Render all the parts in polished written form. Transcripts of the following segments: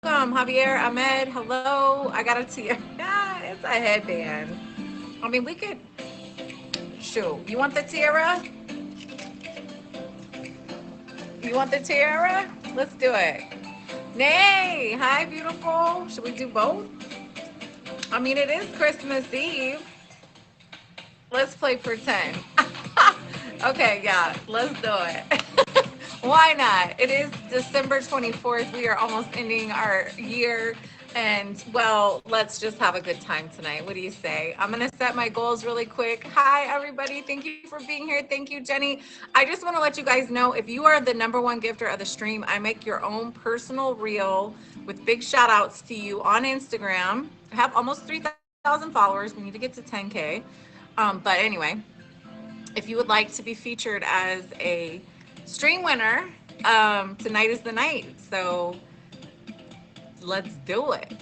Javier, Ahmed. Hello. I got a tiara. Yeah, it's a headband. I mean, we could. Shoot. You want the tiara? You want the tiara? Let's do it. Nay. Hi, beautiful. Should we do both? I mean, it is Christmas Eve. Let's play pretend. Okay, yeah, let's do it. Why not? It is December 24th. We are almost ending our year. And well, let's just have a good time tonight. What do you say? I'm going to set my goals really quick. Hi, everybody. Thank you for being here. Thank you, Jenny. I just want to let you guys know if you are the number one gifter of the stream, I make your own personal reel with big shout outs to you on Instagram. I have almost 3,000 followers. We need to get to 10K. But anyway, if you would like to be featured as a stream winner, tonight is the night. So let's do it.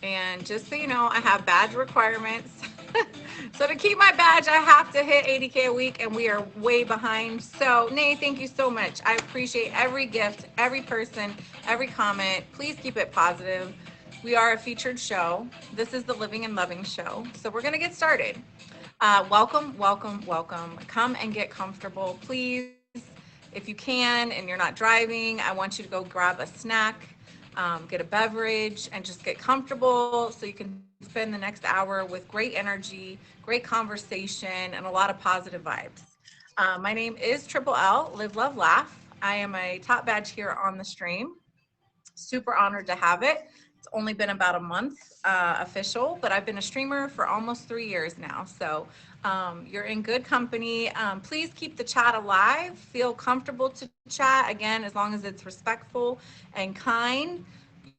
And just so you know, I have badge requirements. So to keep my badge, I have to hit 80K a week, and we are way behind. So, Nay, thank you so much. I appreciate every gift, every person, every comment. Please keep it positive. We are a featured show. This is the Living and Loving show. So we're going to get started. Welcome, welcome, welcome. Come and get comfortable, please. If you can and you're not driving, I want you to go grab a snack, get a beverage, and just get comfortable so you can spend the next hour with great energy, great conversation, and a lot of positive vibes. My name is Triple L, Live, Love, Laugh. I am a top badge here on the stream. Super honored to have it. It's only been about a month official, but I've been a streamer for almost 3 years now. So you're in good company. Please keep the chat alive. Feel comfortable to chat. Again, as long as it's respectful and kind.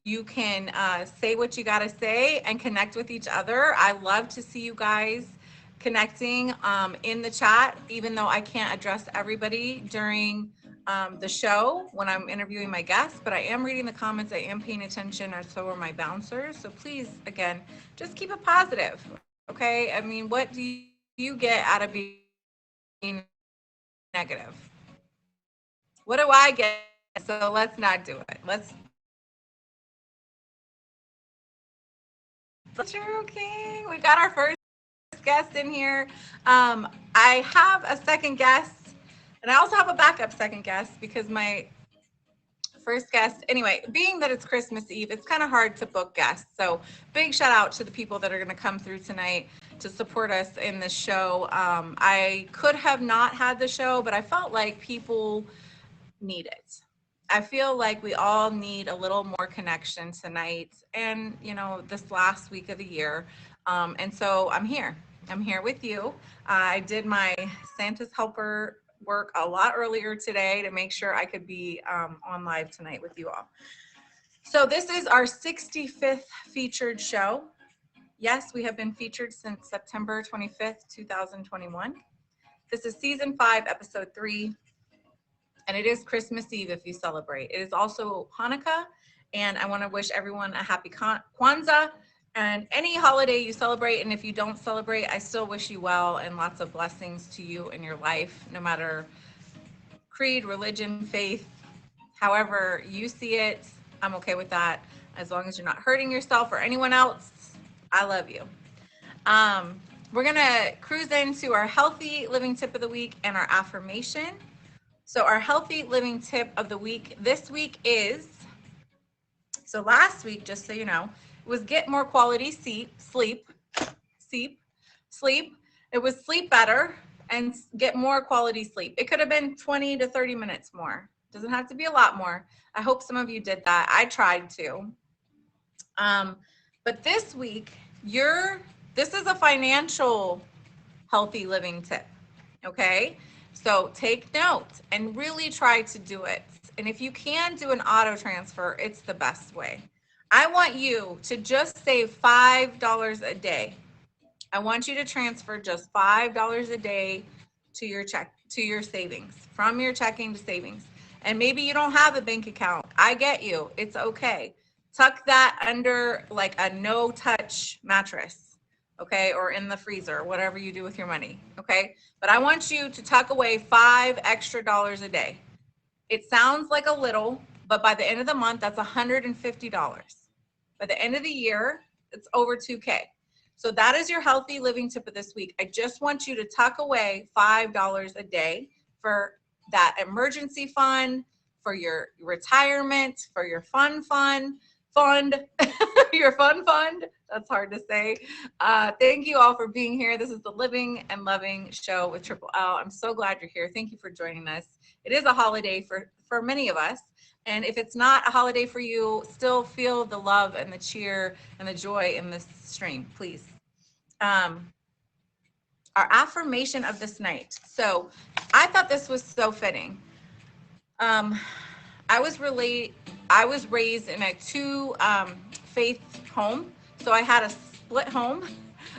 You can say what you got to say and connect with each other. I love to see you guys connecting in the chat, even though I can't address everybody during the show when I'm interviewing my guests, but I am reading the comments. I am paying attention, or so are my bouncers. So please, again, just keep it positive. Okay. I mean, what do you get out of being negative? What do I get out of being negative? So let's not do it. True King. We got our first guest in here. I have a second guest, and I also have a backup second guest because my first guest, anyway, being that it's Christmas Eve, it's kind of hard to book guests. So big shout out to the people that are going to come through tonight to support us in this show. I could have not had the show, but I felt like people need it. I feel like we all need a little more connection tonight and, this last week of the year. And so I'm here. I'm here with you. I did my Santa's Helper work a lot earlier today to make sure I could be on live tonight with you all. So this is our 65th featured show. Yes, we have been featured since September 25th, 2021. This is season 5, episode 3, and it is Christmas Eve if you celebrate. It is also Hanukkah, and I want to wish everyone a happy Kwanzaa and any holiday you celebrate. And if you don't celebrate, I still wish you well and lots of blessings to you in your life, no matter creed, religion, faith, however you see it. I'm okay with that as long as you're not hurting yourself or anyone else. I love you. We're gonna cruise into our healthy living tip of the week and our affirmation. So our healthy living tip of the week this week is, so last week, just so you know, was get more quality sleep. It was sleep better and get more quality sleep. It could have been 20 to 30 minutes more. Doesn't have to be a lot more. I hope some of you did that. I tried to. But this week, this is a financial healthy living tip. Okay. So take note and really try to do it. And if you can do an auto transfer, it's the best way. I want you to just save $5 a day. I want you to transfer just $5 a day to your savings, from your checking to savings. And maybe you don't have a bank account. I get you. It's okay. Tuck that under like a no touch mattress. okay, or in the freezer, whatever you do with your money, okay? But I want you to tuck away $5 extra a day. It sounds like a little, but by the end of the month, that's $150. By the end of the year, it's over 2K. So that is your healthy living tip of this week. I just want you to tuck away $5 a day for that emergency fund, for your retirement, for your fund, your fund. That's hard to say. Thank you all for being here. This is the Living and Loving Show with Triple L. I'm so glad you're here. Thank you for joining us. It is a holiday for many of us. And if it's not a holiday for you, still feel the love and the cheer and the joy in this stream, please. Our affirmation of this night. So I thought this was so fitting. I was raised in a two faith home. So I had a split home.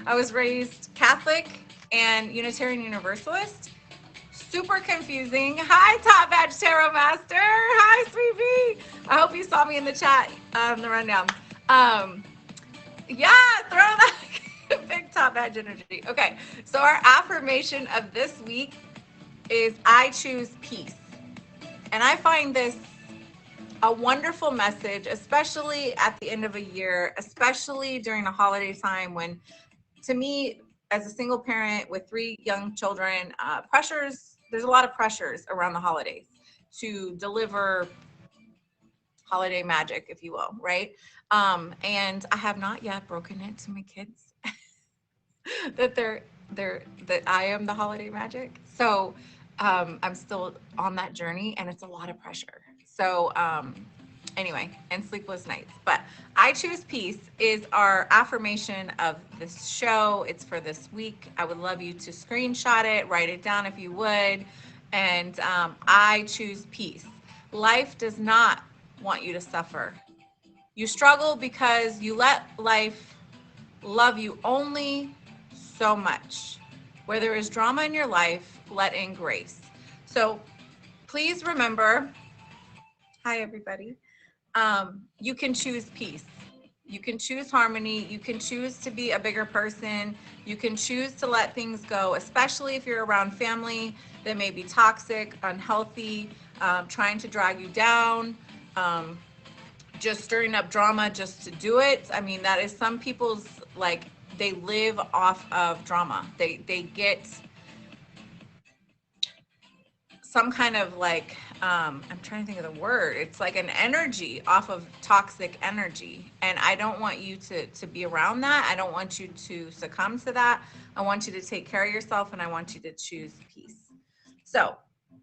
I was raised Catholic and Unitarian Universalist. Super confusing. Hi, Top Badge Tarot Master. Hi, Sweet Pea. I hope you saw me in the chat, the rundown. Yeah, throw that big Top Badge energy. Okay, so our affirmation of this week is I choose peace. And I find this a wonderful message, especially at the end of a year, especially during a holiday time when, to me, as a single parent with 3 young children, there's a lot of pressures around the holidays to deliver holiday magic, if you will, right? And I have not yet broken it to my kids that I am the holiday magic. So I'm still on that journey, and it's a lot of pressure. So anyway, and sleepless nights. But I choose peace is our affirmation of this show. It's for this week. I would love you to screenshot it, write it down if you would. And I choose peace. Life does not want you to suffer. You struggle because you let life love you only so much. Where there is drama in your life, let in grace. So please remember, hi everybody, you can choose peace. You can choose harmony. You can choose to be a bigger person. You can choose to let things go, especially if you're around family that may be toxic, unhealthy, trying to drag you down, just stirring up drama just to do it. I mean, that is some people's, like, they live off of drama. They get some kind of like, I'm trying to think of the word. It's like an energy off of toxic energy. And I don't want you to be around that. I don't want you to succumb to that. I want you to take care of yourself, and I want you to choose peace. So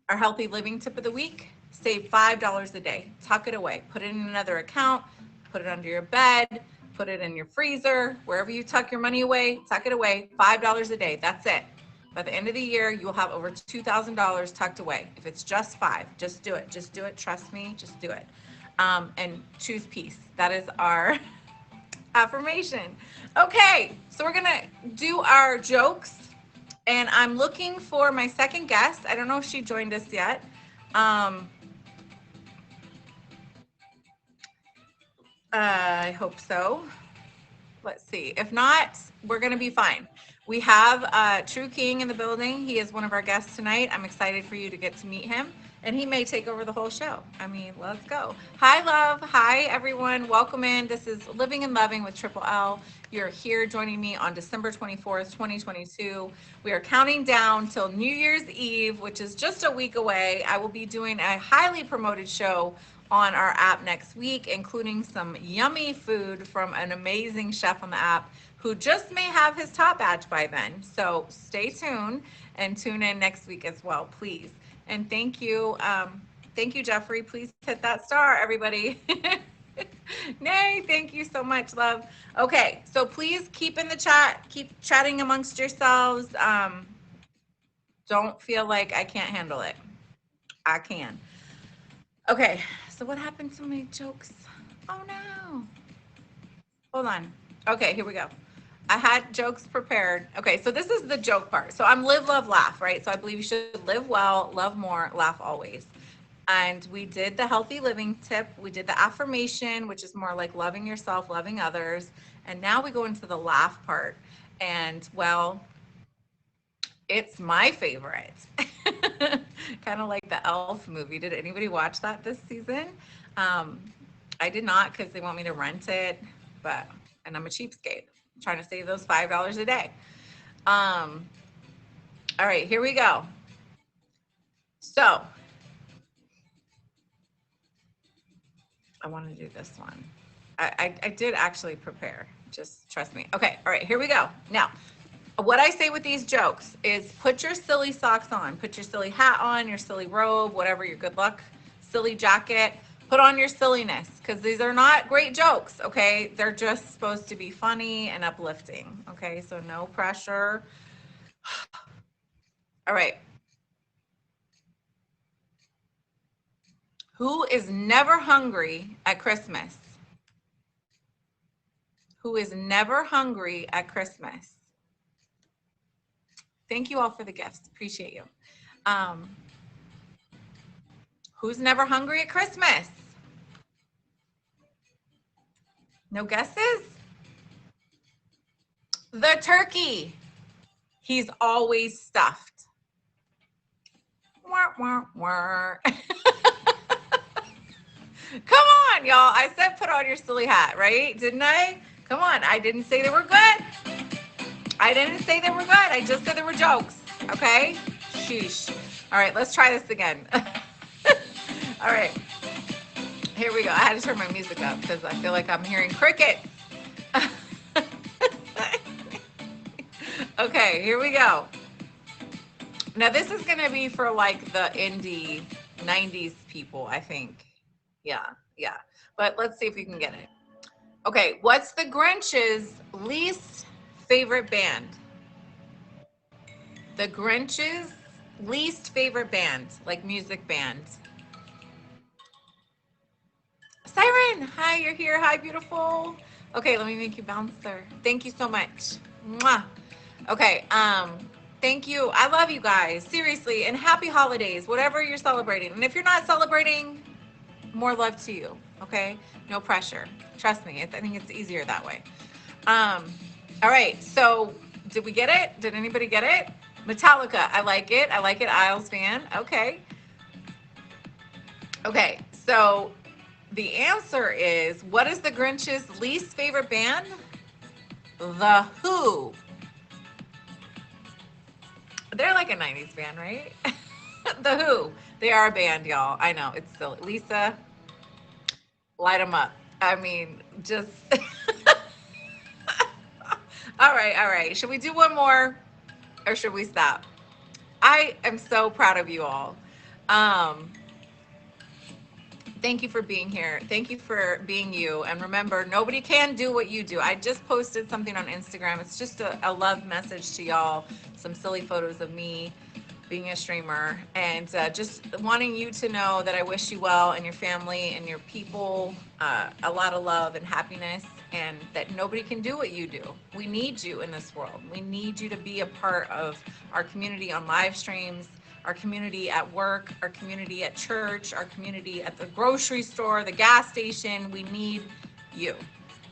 our healthy living tip of the week, save $5 a day, tuck it away, put it in another account, put it under your bed, put it in your freezer, wherever you tuck your money away, tuck it away, $5 a day. That's it. By the end of the year, you will have over $2,000 tucked away. If it's just 5, just do it. Just do it. Trust me, just do it. And choose peace. That is our affirmation. Okay, so we're gonna do our jokes, and I'm looking for my second guest. I don't know if she joined us yet. I hope so. Let's see. If not, we're gonna be fine. We have True King in the building. He is one of our guests tonight. I'm excited for you to get to meet him, and he may take over the whole show. I mean, let's go. Hi, love. Hi, everyone. Welcome in. This is Living and Loving with Triple L. You're here joining me on December 24th, 2022. We are counting down till New Year's Eve, which is just a week away. I will be doing a highly promoted show on our app next week, including some yummy food from an amazing chef on the app who just may have his top badge by then. So stay tuned and tune in next week as well, please. And thank you, Jeffrey. Please hit that star, everybody. Nay, thank you so much, love. Okay, so please keep in the chat, keep chatting amongst yourselves. Don't feel like I can't handle it. I can. Okay, so what happened to my jokes? Oh no. Hold on. Okay, here we go. I had jokes prepared. Okay, so this is the joke part. So I'm live, love, laugh, right? So I believe you should live well, love more, laugh always. And we did the healthy living tip. We did the affirmation, which is more like loving yourself, loving others. And now we go into the laugh part. And well, it's my favorite. Kind of like the Elf movie. Did anybody watch that this season? Um, I did not because they want me to rent it, but and I'm a cheapskate. I'm trying to save those $5 a day. Um, all right, here we go. So I want to do this one. I did actually prepare. Just trust me. Okay, all right, here we go. Now, what I say with these jokes is put your silly socks on, put your silly hat on, your silly robe, whatever your good luck, silly jacket, put on your silliness because these are not great jokes, okay? They're just supposed to be funny and uplifting, okay? So no pressure. All right. Who is never hungry at Christmas? Who is never hungry at Christmas? Thank you all for the gifts. Appreciate you. Um, who's never hungry at Christmas? No guesses? The turkey. He's always stuffed. Wah, wah, wah. Come on, y'all. I said put on your silly hat, right? Didn't I? Come on. I didn't say they were good. I didn't say they were good. I just said they were jokes. Okay? Sheesh. All right, let's try this again. All right. Here we go. I had to turn my music up because I feel like I'm hearing crickets. Okay, here we go. Now this is gonna be for like the indie 90s people, I think. Yeah. But let's see if we can get it. Okay, what's the Grinch's least favorite band? The Grinch's least favorite band, like music band. Siren, hi, you're here. Hi, beautiful. Okay, let me make you bounce there. Thank you so much. Mwah. Okay, thank you. I love you guys, seriously, and happy holidays, whatever you're celebrating. And if you're not celebrating, more love to you, okay? No pressure. Trust me, I think it's easier that way. All right, so did we get it? Did anybody get it? Metallica, I like it. I like it, Isles fan. Okay. Okay, so the answer is, what is the Grinch's least favorite band? The Who. They're like a 90s band, right? The Who. They are a band, y'all. I know, it's silly. Lisa, light them up. I mean, just... All right. Should we do one more or should we stop? I am so proud of you all. Thank you for being here. Thank you for being you. And remember, nobody can do what you do. I just posted something on Instagram. It's just a love message to y'all. Some silly photos of me being a streamer and just wanting you to know that I wish you well and your family and your people a lot of love and happiness, and that nobody can do what you do. We need you in this world. We need you to be a part of our community on live streams, our community at work, our community at church, our community at the grocery store, the gas station. We need you.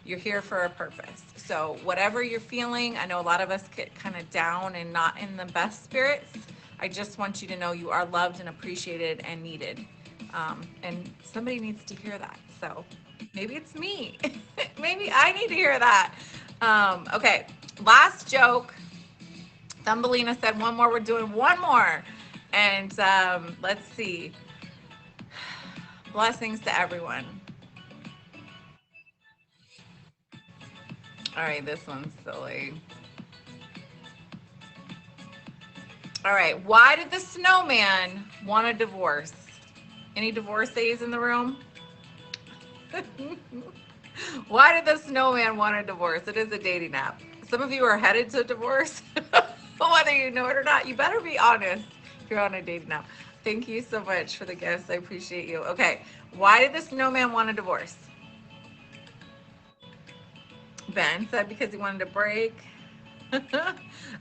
You're here for a purpose. So whatever you're feeling, I know a lot of us get kind of down and not in the best spirits. I just want you to know you are loved and appreciated and needed. And somebody needs to hear that. So maybe it's me. Maybe I need to hear that. Okay, last joke. Thumbelina said one more. We're doing one more. And let's see. Blessings to everyone. All right, this one's silly. All right, why did the snowman want a divorce? Any divorcees in the room? Why did the snowman want a divorce? It is a dating app. Some of you are headed to divorce. Whether you know it or not, you better be honest if you're on a dating app. Thank you so much for the gifts. I appreciate you. Okay, why did the snowman want a divorce? Ben said because he wanted to break.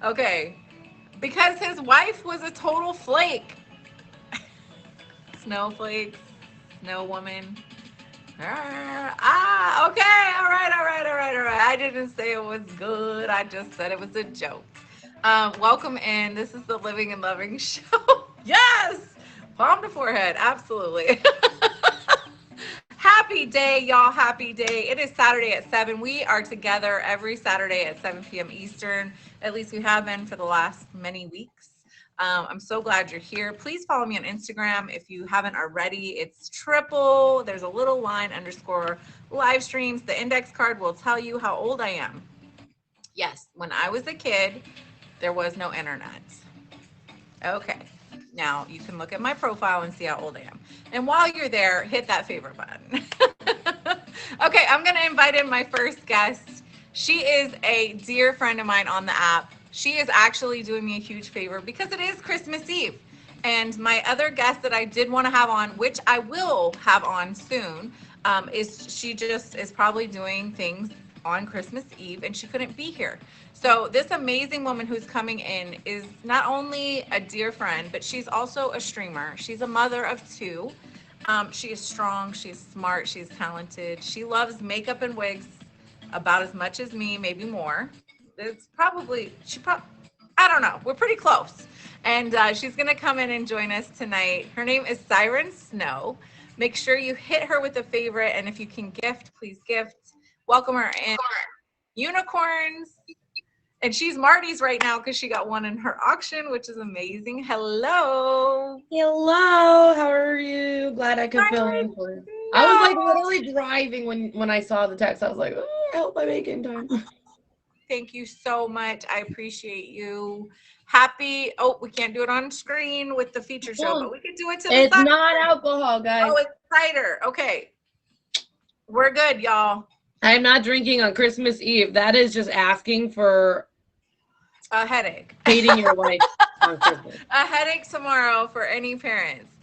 Okay, because his wife was a total flake. Snowflakes, snow woman. Okay. All right. I didn't say it was good. I just said it was a joke. Welcome in. This is the Living and Loving Show. Yes. Palm to forehead. Absolutely. Happy day, y'all. Happy day. It is Saturday at 7. We are together every Saturday at 7 p.m. Eastern. At least we have been for the last many weeks. I'm so glad you're here. Please follow me on Instagram if you haven't already. It's triple. There's a little line _ live streams. The index card will tell you how old I am. Yes, when I was a kid, there was no internet. Okay. Now you can look at my profile and see how old I am. And while you're there, hit that favorite button. Okay, I'm going to invite in my first guest. She is a dear friend of mine on the app. She is actually doing me a huge favor because it is Christmas Eve. And my other guest that I did want to have on, which I will have on soon, is she just is probably doing things on Christmas Eve and she couldn't be here. So this amazing woman who's coming in is not only a dear friend, but she's also a streamer. She's a mother of 2. She is strong, she's smart, she's talented. She loves makeup and wigs about as much as me, maybe more. It's probably, I don't know. We're pretty close. And she's going to come in and join us tonight. Her name is Siren Snow. Make sure you hit her with a favorite. And if you can gift, please gift. Welcome her in. Unicorns. And she's Marty's right now because she got one in her auction, which is amazing. Hello. Hello, how are you? Glad I could fill in for you. No. I was like literally driving when I saw the text. I was like, oh, I hope I make it in time. Thank you so much. I appreciate you. Happy. Oh, we can't do it on screen with the feature show, but we can do it to the It's side. not alcohol, guys. Oh, it's cider. Okay. We're good, y'all. I'm not drinking on Christmas Eve. That is just asking for A headache. hating your wife on Christmas. A headache tomorrow for any parents.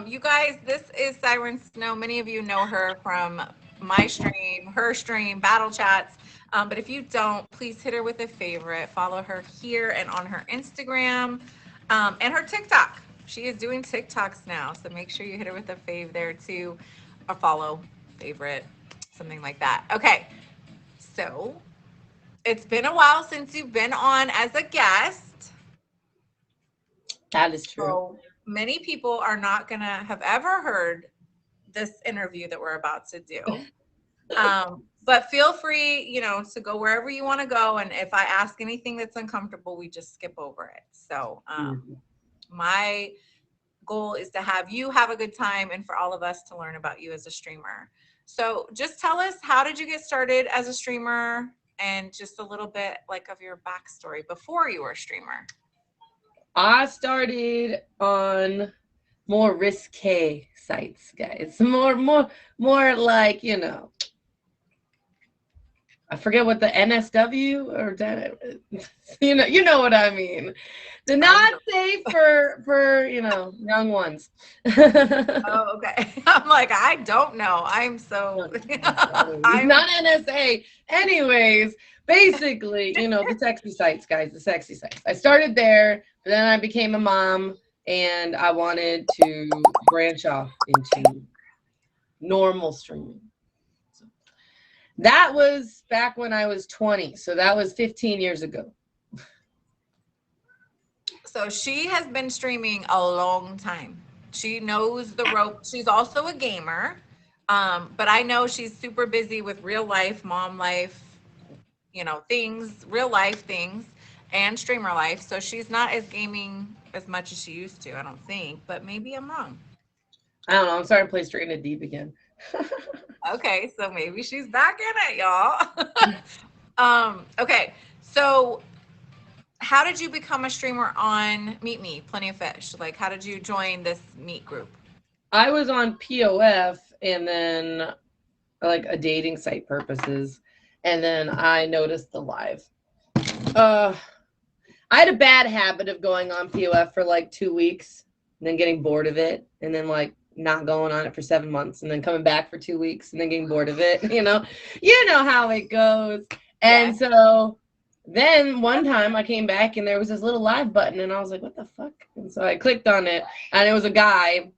You guys, this is Siren Snow. Many of you know her from my stream, her stream, Battle Chats. But if you don't, please hit her with a favorite. Follow her here and on her Instagram and her TikTok. She is doing TikToks now. So make sure you hit her with a fave there too. A follow, favorite, something like that. Okay. So it's been a while since you've been on as a guest. That is true. So many people are not going to have ever heard this interview that we're about to do. But feel free, to go wherever you want to go. And if I ask anything that's uncomfortable, we just skip over it. So my goal is to have you have a good time and for all of us to learn about you as a streamer. So just tell us, how did you get started as a streamer? And just a little bit of your backstory before you were a streamer. I started on more risque sites, guys. More like, I forget what the NSW or that, you know what I mean. The not safe for young ones. Oh, okay. I'm like, I don't know. I'm so I'm not NSA. Anyways, basically, the sexy sites, guys, the sexy sites. I started there, but then I became a mom and I wanted to branch off into normal streaming. That was back when I was 20. So that was 15 years ago. So she has been streaming a long time. She knows the ropes. She's also a gamer. But I know she's super busy with real life, mom life, things, real life things, and streamer life. So she's not as gaming as much as she used to, I don't think. But maybe I'm wrong. I don't know. I'm starting to play Stranded Deep again. Okay, so maybe she's back in it, y'all. Okay, so how did you become a streamer on Meet Me, Plenty of Fish? How did you join this meet group? I was on POF and then a dating site purposes, and then I noticed the live. I had a bad habit of going on POF for 2 weeks and then getting bored of it, and then not going on it for 7 months and then coming back for 2 weeks and then getting bored of it. You know how it goes. And so then one time I came back and there was this little live button and I was like, what the fuck? And so I clicked on it and it was a guy,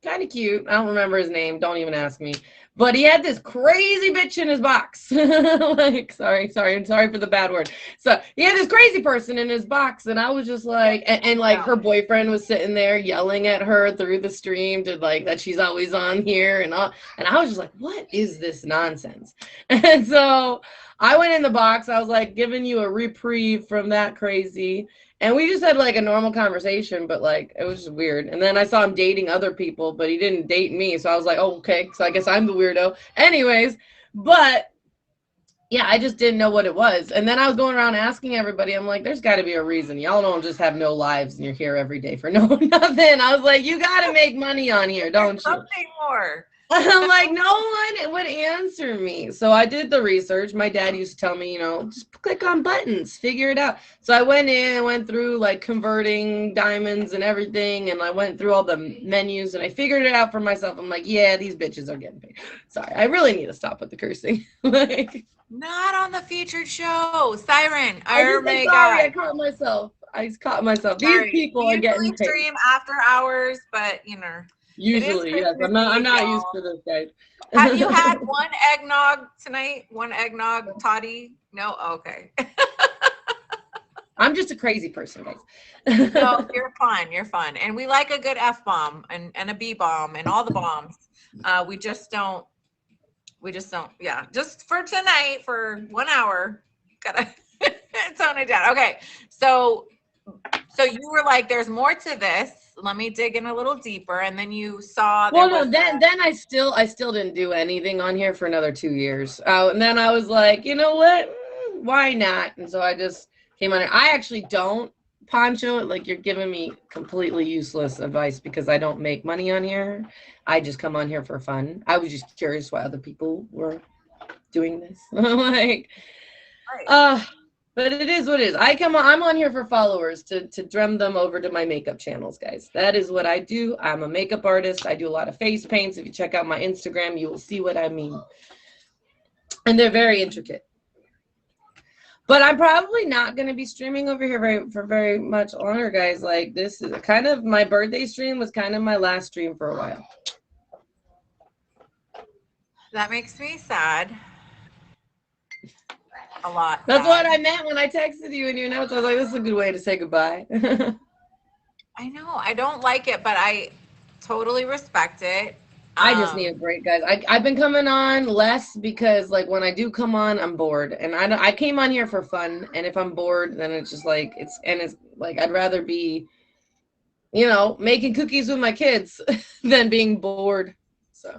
kind of cute. I don't remember his name. Don't even ask me. But he had this crazy bitch in his box. Like, sorry for the bad word. So he had this crazy person in his box, and I was just like, and like her boyfriend was sitting there yelling at her through the stream to like that she's always on here and all. And I was just like, what is this nonsense? And so I went in the box. I was like, giving you a reprieve from that crazy. And we just had like a normal conversation, but like it was just weird. And then I saw him dating other people, but he didn't date me. So I was like, oh, okay. So I guess I'm the weirdo. Anyways, but yeah, I just didn't know what it was. And then I was going around asking everybody, I'm like, there's got to be a reason. Y'all don't just have no lives and you're here every day for no nothing. I was like, you got to make money on here, don't you? Something more. I'm like, no one would answer me. So I did the research. My dad used to tell me, you know, just click on buttons, figure it out. So I went in and went through like converting diamonds and everything. And I went through all the menus and I figured it out for myself. I'm like, yeah, these bitches are getting paid. Sorry, I really need to stop with the cursing. Like, not on the featured show. Siren. Oh my God. I caught myself. Sorry. These people are getting paid. Stream after hours, but you know. Usually, yes. I'm not used to this, guys. Have you had one eggnog tonight? One eggnog toddy? No? Okay. I'm just a crazy person, guys. No, you're fun. You're fun. And we like a good F-bomb and a B-bomb and all the bombs. We just don't, yeah. Just for tonight, for 1 hour, gotta tone it down. Okay. So you were like, there's more to this. Let me dig in a little deeper. And then you saw. Then I still didn't do anything on here for another 2 years. And then I was like, you know what? Why not? And so I just came on here. I actually don't, Poncho, like you're giving me completely useless advice because I don't make money on here. I just come on here for fun. I was just curious why other people were doing this. Like, but it is what it is. I'm on here for followers to drum them over to my makeup channels, guys. That is what I do. I'm a makeup artist. I do a lot of face paints. If you check out my Instagram, you will see what I mean. And they're very intricate. But I'm probably not going to be streaming over here for very much longer, guys. Like, this is kind of my birthday stream was kind of my last stream for a while. That makes me sad. A lot. That's what I meant when I texted you in your notes. I was like, this is a good way to say goodbye. I know. I don't like it, but I totally respect it. I just need a break, guys. I've been coming on less because, like, when I do come on, I'm bored. And I came on here for fun. And if I'm bored, then it's just like, it's like, I'd rather be, you know, making cookies with my kids than being bored. So.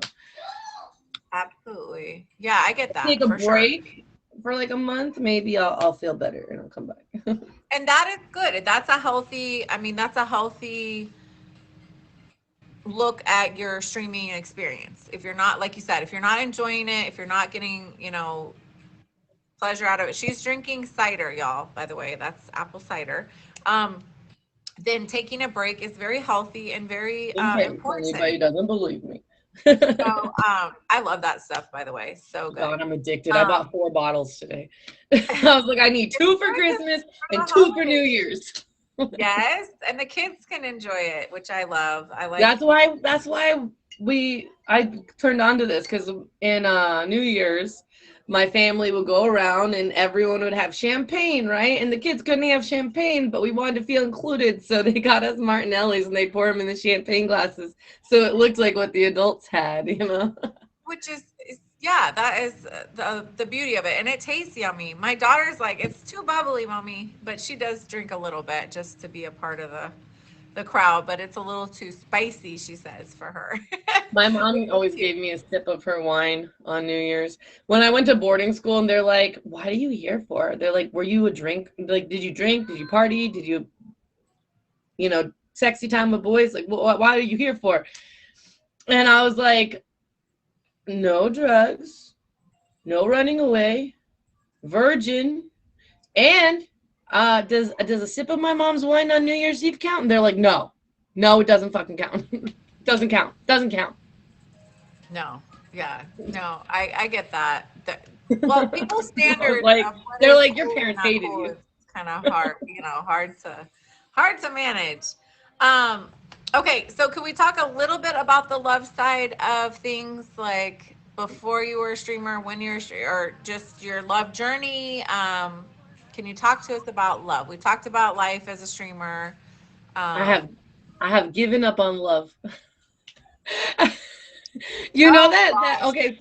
Absolutely. Yeah, I get that. Take a break. For like a month, maybe I'll feel better and I'll come back. And that is good. That's a healthy look at your streaming experience. If you're not, like you said, if you're not enjoying it, if you're not getting, you know, pleasure out of it. She's drinking cider, y'all, by the way. That's apple cider. Then taking a break is very healthy and very important. Anybody doesn't believe me. So, I love that stuff, by the way. So good. God, I'm addicted. I bought 4 bottles today. I was like, I need 2 for Christmas and 2 for New Year's. Yes, and the kids can enjoy it, which I love. I like. That's why I turned on to this, because in New Year's, my family would go around and everyone would have champagne, right? And the kids couldn't have champagne, but we wanted to feel included. So they got us Martinelli's and they pour them in the champagne glasses. So it looked like what the adults had, you know? Which is yeah, that is the beauty of it. And it tastes yummy. My daughter's like, it's too bubbly, mommy. But she does drink a little bit just to be a part of the crowd, but it's a little too spicy, she says, for her. My mom always gave me a sip of her wine on New Year's. When I went to boarding school, and they're like, what are you here for? They're like, were you a drink? Like, did you drink? Did you party? Did you, you know, sexy time with boys? Like, why are you here for? And I was like, no drugs, no running away, virgin, and does a sip of my mom's wine on New Year's Eve count? And they're like, no, it doesn't fucking count. Doesn't count. No, yeah, no, I get that. Well, people's standard. Like, they're like, your parents hated you. It's kind of hard, you know, hard to manage. Okay, so can we talk a little bit about the love side of things? Like, before you were a streamer, when you're, or just your love journey? Can you talk to us about love? We talked about life as a streamer. I Um, have given up on love. oh that gosh. okay,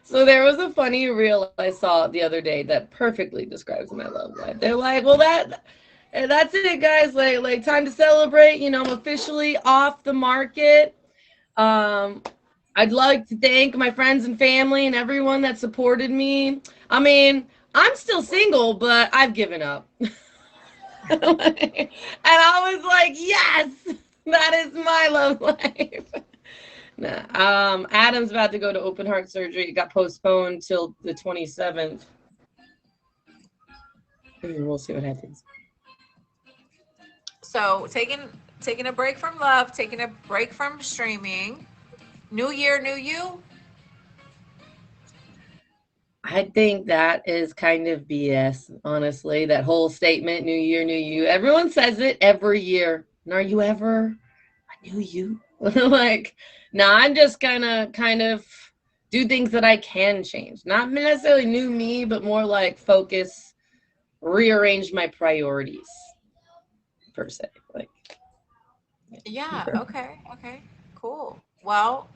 so there was a funny reel I saw the other day that perfectly describes my love life. They're like, well, that's it, guys. Like time to celebrate. I'm officially off the market. Um, I'd like to thank my friends and family and everyone that supported me. I mean, I'm still single, but I've given up. And I was like, yes, that is my love life. Nah. Adam's about to go to open heart surgery. It got postponed till the 27th. We'll see what happens. So taking a break from love, taking a break from streaming. New year, new you. I think that is kind of BS, honestly. That whole statement, new year, new you. Everyone says it every year. And are you ever a new you? Like, no, I'm just gonna kind of do things that I can change. Not necessarily new me, but more like focus, rearrange my priorities, per se. Like, Yeah, okay, okay, cool. Well,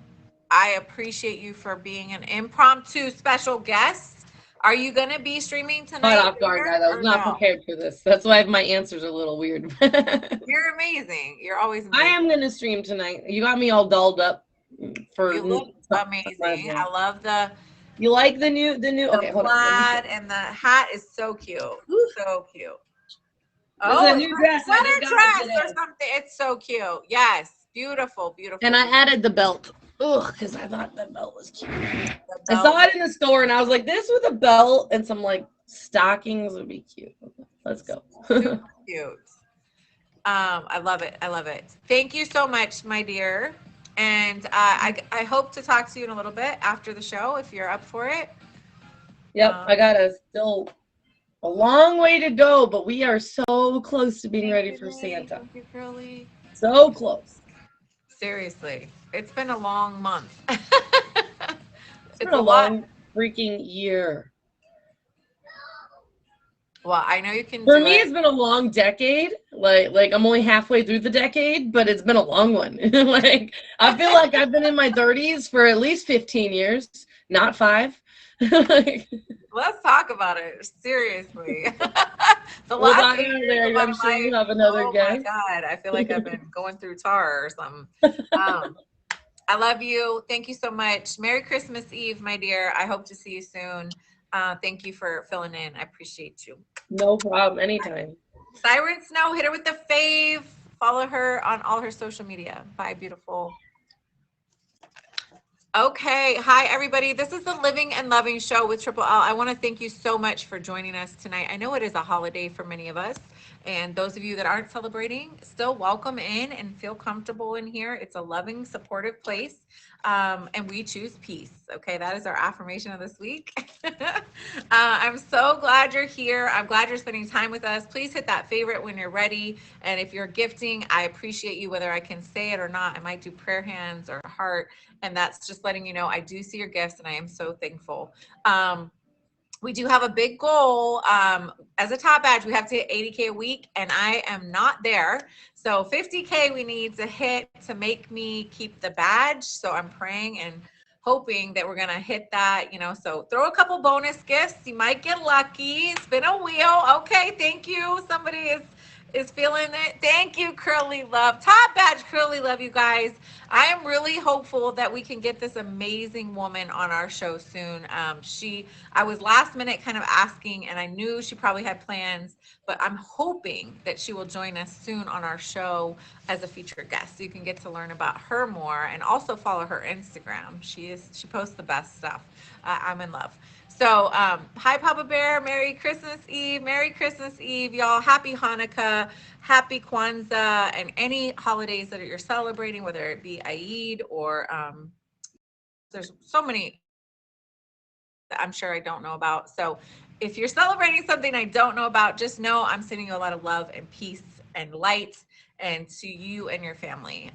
I appreciate you for being an impromptu special guest. Are you gonna be streaming caught tonight off guard, later guys. I was or not no? prepared for this. That's why my answers are a little weird. You're amazing. You're always I amazing. am gonna stream tonight. You got me all dolled up for You look amazing. I love the You like the new okay, hold on. Let me plaid, and the hat is so cute. So cute. This is a Oh, new dress I sweater just got dress or today. something. It's so cute. Yes. Beautiful, beautiful. And I added the belt. Ugh, because I thought the belt was cute. The I saw belt. it in the store and I was like, this with a belt and some like stockings would be cute. Let's go. Super cute. I love it. I love it. Thank you so much, my dear. And I hope to talk to you in a little bit after the show if you're up for it. Yep, I got still a long way to go, but we are so close to being ready for Santa. Thank you, Curly. So close. Seriously, it's been a long month. It's been a long freaking year. Well, I know you can For do me, it. it's been a long decade. Like I'm only halfway through the decade, but it's been a long one. Like I feel like I've been in my 30s for at least 15 years, not 5. Let's talk about it. Seriously. The We'll last talk 8 about it years later. of my I'm sure you life, have another oh my guess. God, I feel like I've been going through tar or something. I love you. Thank you so much. Merry Christmas Eve, my dear. I hope to see you soon. Thank you for filling in. I appreciate you. No problem. Anytime. Siren Snow, hit her with the fave. Follow her on all her social media. Bye, beautiful. Okay. Hi, everybody. This is the Living and Loving Show with Triple L. I want to thank you so much for joining us tonight. I know it is a holiday for many of us. And those of you that aren't celebrating, still welcome in and feel comfortable in here. It's a loving, supportive place. And we choose peace. Okay. That is our affirmation of this week. I'm so glad you're here. I'm glad you're spending time with us. Please hit that favorite when you're ready. And if you're gifting, I appreciate you, whether I can say it or not. I might do prayer hands or heart. And that's just letting you know I do see your gifts and I am so thankful. We do have a big goal. As a top badge, we have to hit 80K a week, and I am not there. So 50K we need to hit to make me keep the badge. So I'm praying and hoping that we're going to hit that, so throw a couple bonus gifts. You might get lucky. Spin a wheel. Okay. Thank you. Somebody is feeling it. Thank you, Curly Love. Top badge, Curly Love, you guys. I am really hopeful that we can get this amazing woman on our show soon. I was last minute kind of asking, and I knew she probably had plans, but I'm hoping that she will join us soon on our show as a featured guest. So you can get to learn about her more and also follow her Instagram. She posts the best stuff. I'm in love. So, hi, Papa Bear. Merry Christmas Eve. Merry Christmas Eve, y'all. Happy Hanukkah. Happy Kwanzaa. And any holidays that you're celebrating, whether it be Eid or there's so many that I'm sure I don't know about. So if you're celebrating something I don't know about, just know I'm sending you a lot of love and peace and light and to you and your family.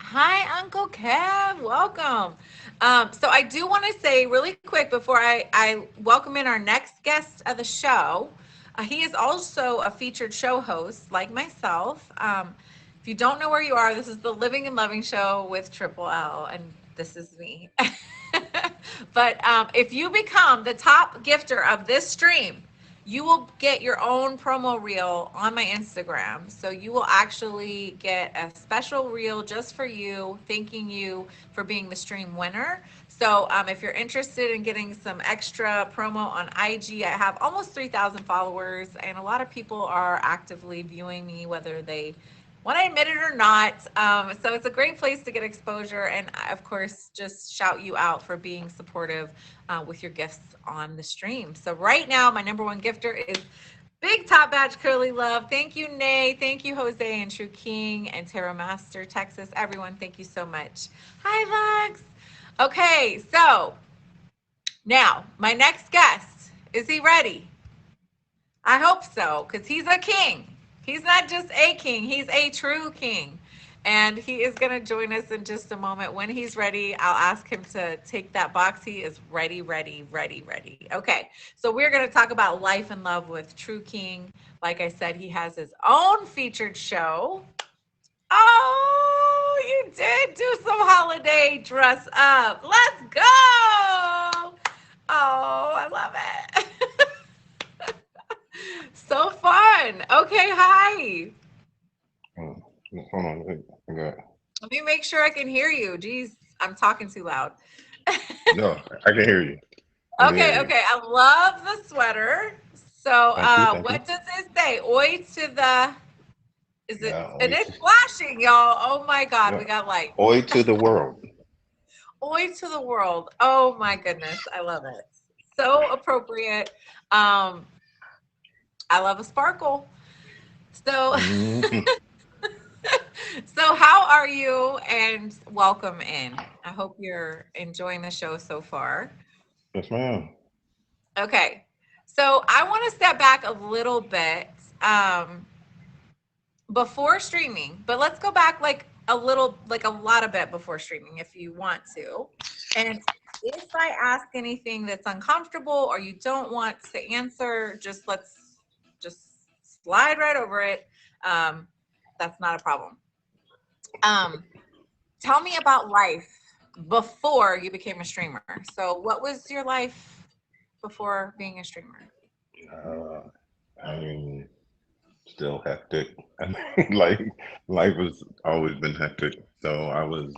Hi, Uncle Kev. Welcome. So I do want to say really quick before I welcome in our next guest of the show. He is also a featured show host like myself. If you don't know where you are, this is the Living and Loving Show with Triple L, and this is me. But if you become the top gifter of this stream, you will get your own promo reel on my Instagram. So you will actually get a special reel just for you, thanking you for being the stream winner. So if you're interested in getting some extra promo on IG, I have almost 3,000 followers, and a lot of people are actively viewing me, whether they want to admit it or not. So it's a great place to get exposure, and of course, just shout you out for being supportive with your gifts on the stream. So right now, my number one gifter is Big Top Batch Curly Love. Thank you, Nay. Thank you, Jose and True King and Terra Master Texas. Everyone, thank you so much. Hi, Lux. Okay, so now my next guest. Is he ready? I hope so, because he's a king. He's not just a king, he's a true king. And he is going to join us in just a moment. When he's ready, I'll ask him to take that box. He is ready, ready, ready, ready. Okay, so we're going to talk about life and love with True King. Like I said, he has his own featured show. Oh, you did do some holiday dress up. Let's go. Oh, I love it. So fun. Okay, hi. Mm, Hold on, I got. Let me make sure I can hear you. Jeez, I'm talking too loud. No, I can hear you. I can hear Okay, you. okay. I love the sweater. So, Thank you, thank you. what does it say? Oi to the, is it, Yeah, and it's flashing, y'all. Oh my God, yeah. we got light. Oi to the world. Oi to the world. Oh my goodness, I love it. So appropriate. Um, I love a sparkle. So, Mhm. so how are you? And welcome in. I hope you're enjoying the show so far. Yes, ma'am. Okay. So I want to step back a little bit before streaming, but let's go back like a little, like a lot of bit before streaming if you want to. And if I ask anything that's uncomfortable or you don't want to answer, just slide right over it. Um, that's not a problem. Um, Tell me about life before you became a streamer. So, what was your life before being a streamer? Uh, I mean, still hectic. I mean, like life has always been hectic. So I was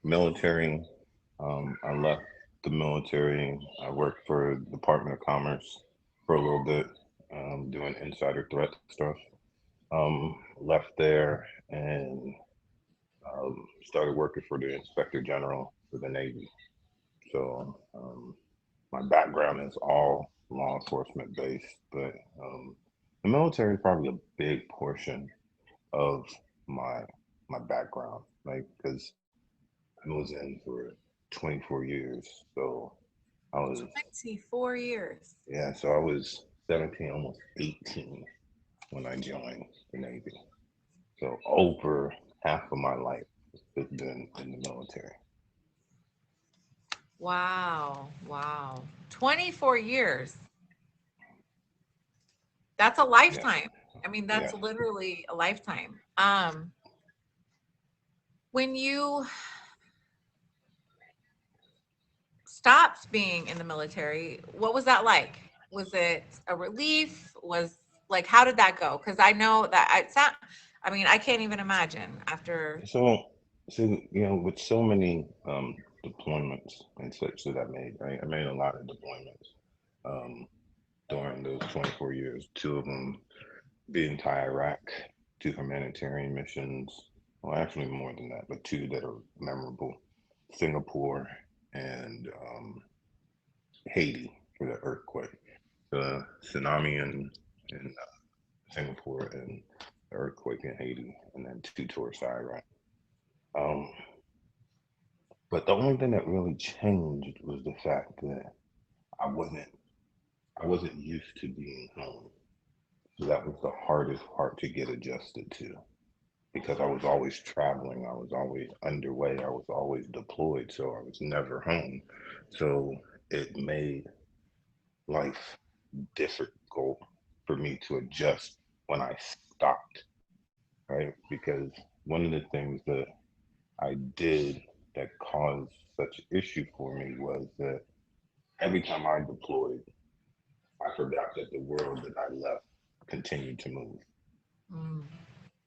military. I left the military. I worked for Department of Commerce for a little bit, doing insider threat stuff. Left there and started working for the Inspector General for the Navy. So my background is all law enforcement based, but the military is probably a big portion of my my background, like because I was in for 24 years. So I was 24 years. yeah, so I was 17, almost 18 when I joined the Navy. So over half of my life has been in the military. Wow. Wow. 24 years. That's a Yeah, lifetime. I mean, yeah. that's literally a lifetime. When you stopped being in the military, what was that like? Was it a relief? Was like, how did that go? Because I know that I sound, I mean, I can't even imagine after. So, so with so many deployments and such that I made, right? I made a lot of deployments um, during those 24 years. Two of them being to Iraq, two humanitarian missions. Well, actually more than that, but two that are memorable: Singapore and Haiti for the earthquake, the tsunami in Singapore, and the earthquake in Haiti, and then two tours to Iraq. Um, But the only thing that really changed was the fact that I wasn't I wasn't used to being home. So that was the hardest part to get adjusted to. because I was always traveling, I was always underway, I was always deployed, so I was never home. So it made life difficult for me to adjust when I stopped, right? Because one of the things that I did that caused such issue for me was that every time I deployed, I forgot that the world that I left continued to move, Mm.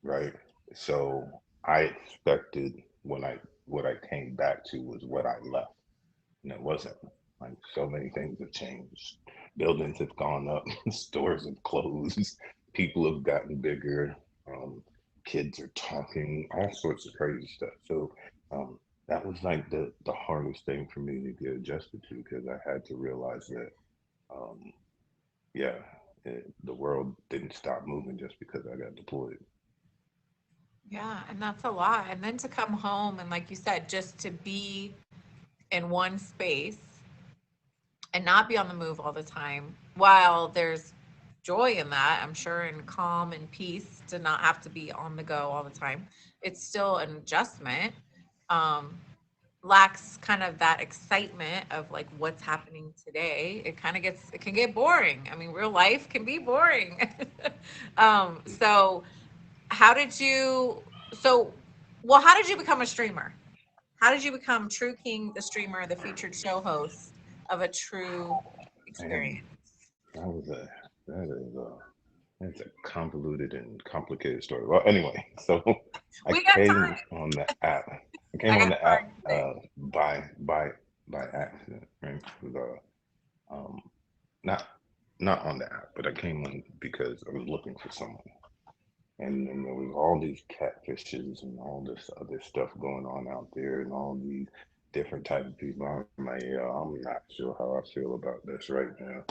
right? So I expected when I what I came back to was what I left, and it wasn't. Like so many things have changed. Buildings have gone up, stores have closed, people have gotten bigger, um, kids are talking, all sorts of crazy stuff. So um, that was like the hardest thing for me to get adjusted to because I had to realize that um, yeah, the world didn't stop moving just because I got deployed. Yeah, and that's a lot. And then to come home and like you said, just to be in one space and not be on the move all the time, while there's joy in that, I'm sure, and calm and peace to not have to be on the go all the time. It's still an adjustment. Um, Lacks kind of that excitement of like what's happening today. It can get boring. I mean, real life can be boring. So how did you so well, how did you become a streamer? How did you become True King, the streamer, the featured show host of a true And experience? that was a that is a that's a convoluted and complicated story. Well, anyway, so I We got came time. on the app. I came I on got the time app today. by accident, right? The um not not on the app, but I came on because I was looking for someone. And then there was all these catfishes and all this other stuff going on out there and all these different types of people. I'm like, yeah, I'm not sure how I feel about this right now.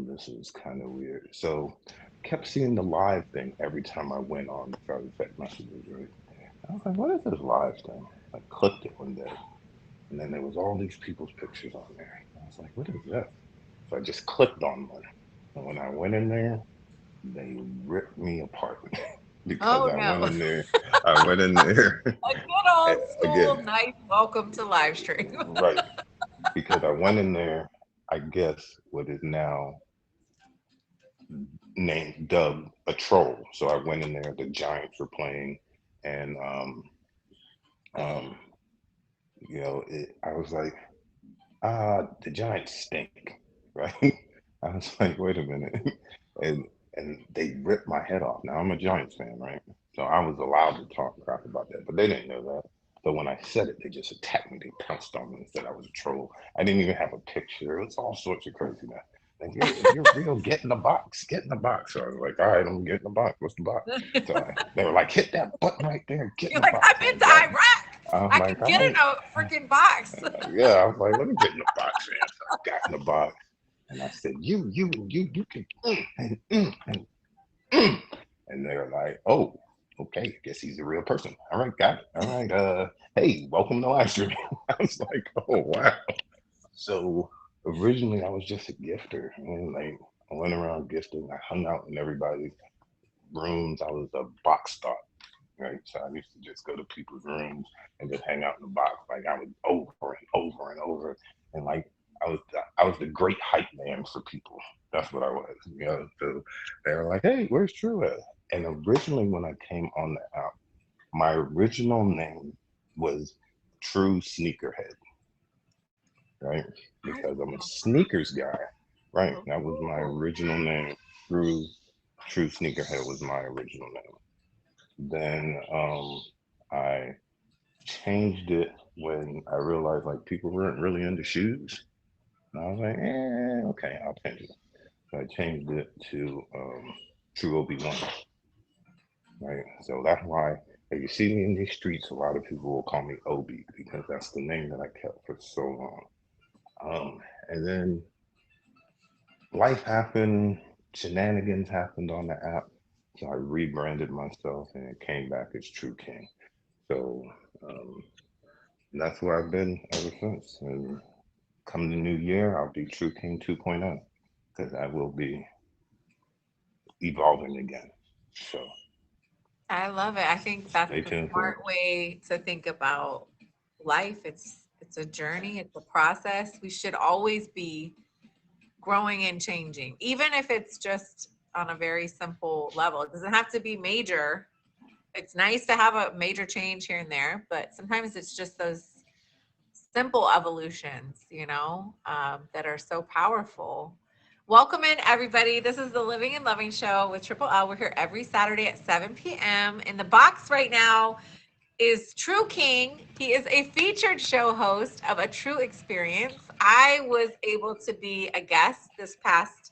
This is kind of weird. So kept seeing the live thing every time I went on the private text messages, right? I was like, what is this live thing? I clicked it one day and then there was all these people's pictures on there. I was like, what is that? So I just clicked on one. And when I went in there, they ripped me apart because Oh no. I went in there A good old school, again, nice welcome to live stream. right? Because I went in there, I guess what is now named dubbed a troll. So I went in there, the Giants were playing, and um, I was like, the Giants stink, right? I was like, wait a minute, and they ripped my head off. Now I'm a Giants fan, right? So I was allowed to talk crap about that, but they didn't know that. So when I said it, they just attacked me. They pounced on me and said I was a troll. I didn't even have a picture. It was all sorts of craziness. Like, if you're real, get in the box. Get in the box. So I was like, all right, I'm gonna get in the box. What's the box? They were like, hit that button right there. Get in You're the like, box. I've So I been to got. Iraq. I was I like, could all get in right. a freaking box. Yeah, I was like, let me get in the box, man. So I got in the box and I said, you can, mm. And they're like, oh, okay, guess he's a real person. All right, got it. All right, hey, welcome to live stream. I was like, oh wow. So originally I was just a gifter, and like I went around gifting. I hung out in everybody's rooms. I was a box thought, right? So I used to just go to people's rooms and just hang out in the box. Like I would over and over and over, and like I was the great hype man for people. That's what I was, you know. So they were like, "Hey, where's True at?" And originally, when I came on the app, my original name was True Sneakerhead, right? Because I'm a sneakers guy, right? That was my original name. True Sneakerhead was my original name. Then I changed it when I realized like people weren't really into shoes. And I was like, okay, I'll change it. So I changed it to True Obi-Wan, right? So that's why if you see me in these streets, a lot of people will call me Obi because that's the name that I kept for so long. And then life happened, shenanigans happened on the app. So I rebranded myself and it came back as True King. So um, that's where I've been ever since. And come the new year, I'll be True King 2.0 because I will be evolving again. So I love it. I think that's Stay the tuned for it. smart way to think about life. It's a journey, it's a process. We should always be growing and changing, even if it's just on a very simple level. It doesn't have to be major. It's nice to have a major change here and there, but sometimes it's just those simple evolutions, that are so powerful. Welcome in, everybody. This is the Living and Loving Show with Triple L. We're here every Saturday at 7 p.m. In the box right now is True King. He is a featured show host of A True Experience. I was able to be a guest this past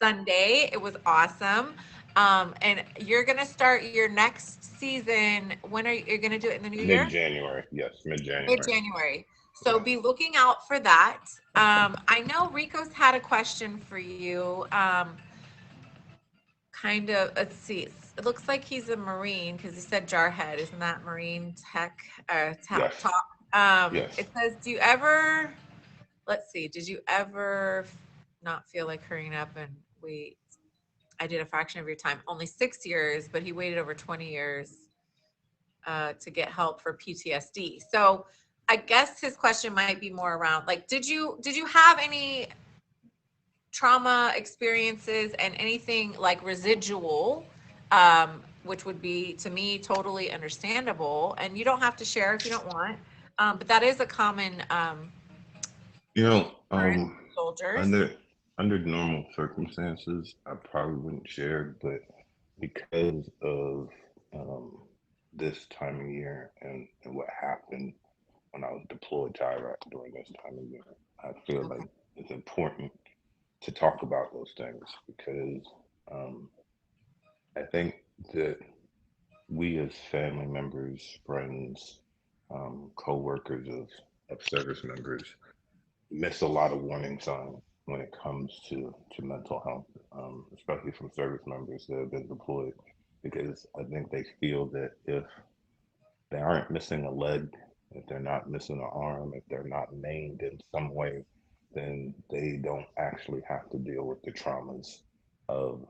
Sunday. It was awesome. And you're gonna start your next season. When are you gonna do it in the new year? Mid-January. Yes, mid-January. Mid-January. So be looking out for that. I know Rico's had a question for you. Kind of, let's see. It looks like he's a Marine because he said Jarhead. Isn't that Marine tech Yes. talk? Yes. It says, do you ever, let's see, did you ever not feel like hurrying up and wait? I did a fraction of your time, only 6 years, but he waited over 20 years to get help for PTSD. So I guess his question might be more around like, did you have any trauma experiences and anything like residual, which would be to me totally understandable. And you don't have to share if you don't want, but that is a common You know, soldiers. under normal circumstances, I probably wouldn't share, but because of this time of year and what happened when I was deployed to Iraq during this time of year, I feel Okay. like it's important to talk about those things because um, I think that we as family members, friends, co-workers of service members miss a lot of warning signs when it comes to mental health, especially from service members that have been deployed, because I think they feel that if they aren't missing a leg, if they're not missing an arm, if they're not maimed in some way, then they don't actually have to deal with the traumas of